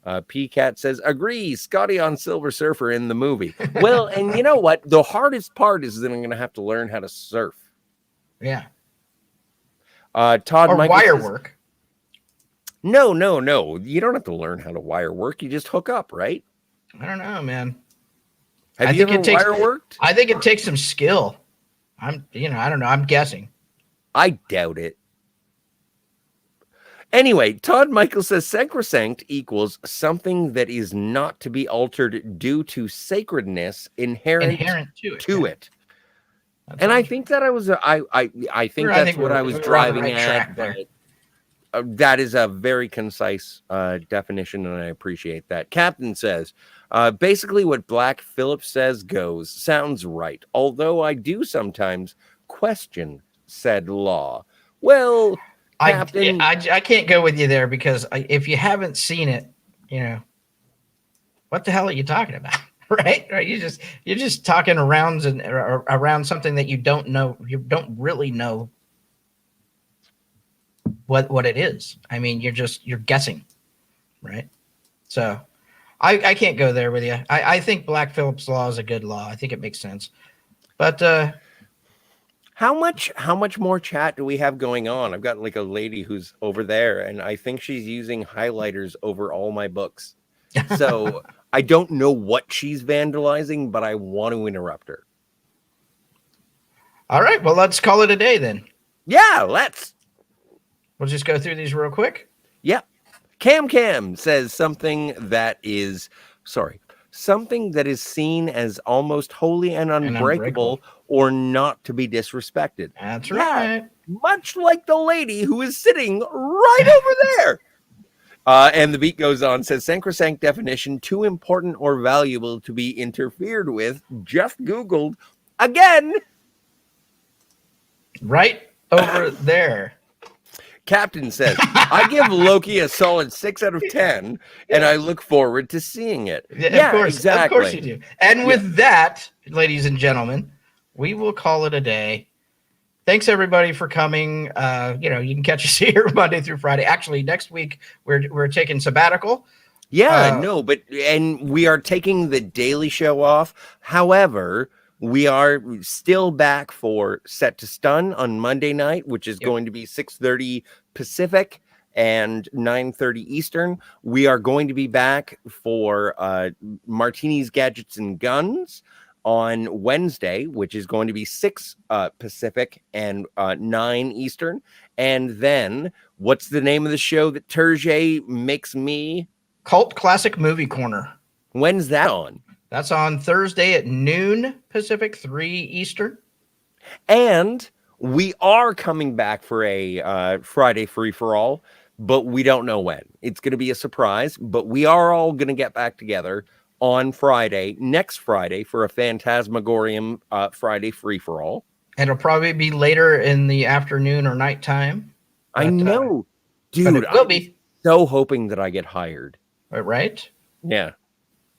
PCAT says agree, Scotty on Silver Surfer in the movie. Well, and you know what? The hardest part is that I'm going to have to learn how to surf. Yeah. Todd Or Michael wire says, work. No. You don't have to learn how to wire work. You just hook up, right? I don't know, man. Have I you think ever it takes- wire worked? I think it takes some skill. I don't know. I'm guessing. I doubt it. Anyway, Todd Michael says sacrosanct equals something that is not to be altered due to sacredness inherent to it. it. And I think that I think that's what I was driving at. There. That is a very concise definition, and I appreciate that. Captain says, basically what Black Phillip says goes. Sounds right. Although I do sometimes question said law. Well, Captain, I can't go with you there because if you haven't seen it, what the hell are you talking about? Right? You're just talking around something that you don't know. You don't really know what it is. I mean, you're guessing, right? So I can't go there with you. I think Black Phillip's law is a good law. I think it makes sense. But how much more chat do we have going on? I've got like a lady who's over there, and I think she's using highlighters over all my books. So I don't know what she's vandalizing, but I want to interrupt her. All right, well, let's call it a day then. Yeah, let's. We'll just go through these real quick. Yeah. Cam says something that is seen as almost holy and unbreakable or not to be disrespected. That's right. Much like the lady who is sitting right over there. And the beat goes on, says sacrosanct definition, too important or valuable to be interfered with. Just Googled again. Right over there. Captain says, I give Loki a solid 6 out of 10, and I look forward to seeing it. Yeah, of course, exactly. Of course you do. And with that, ladies and gentlemen, we will call it a day. Thanks everybody for coming. You can catch us here Monday through Friday. Actually, next week we're taking sabbatical. And we are taking the daily show off. However, we are still back for Set to Stun on Monday night, which is going to be 6:30 Pacific and 9:30 Eastern. We are going to be back for Martinis, Gadgets, and Guns on Wednesday, which is going to be 6 Pacific and 9 Eastern. And then, what's the name of the show that Terje makes me? Cult Classic Movie Corner. When's that on? That's on Thursday at noon Pacific, 3 Eastern. And we are coming back for a Friday free-for-all, but we don't know when. It's going to be a surprise, but we are all going to get back together on Friday, next Friday, for a Fantasmagorium Friday free-for-all. And it'll probably be later in the afternoon or nighttime. I know. Dude, but it will be. So hoping that I get hired. Right? Yeah.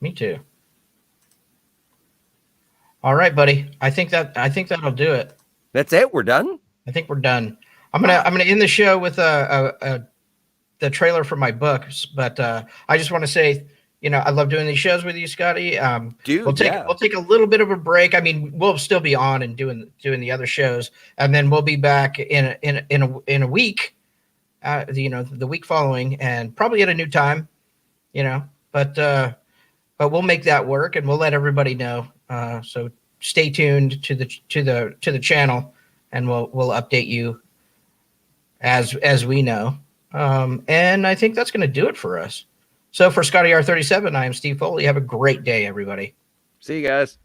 Me too. All right, buddy. I think that'll do it. That's it. We're done. I think we're done. I'm gonna end the show with the trailer for my book. But I just want to say, I love doing these shows with you, Scotty. Dude, we'll take a little bit of a break. I mean, we'll still be on and doing the other shows, and then we'll be back in a week. The week following, and probably at a new time. But we'll make that work, and we'll let everybody know. So stay tuned to the channel, and we'll update you as we know. And I think that's going to do it for us. So for Scotty R37, I am Steve Foley. Have a great day, everybody. See you guys.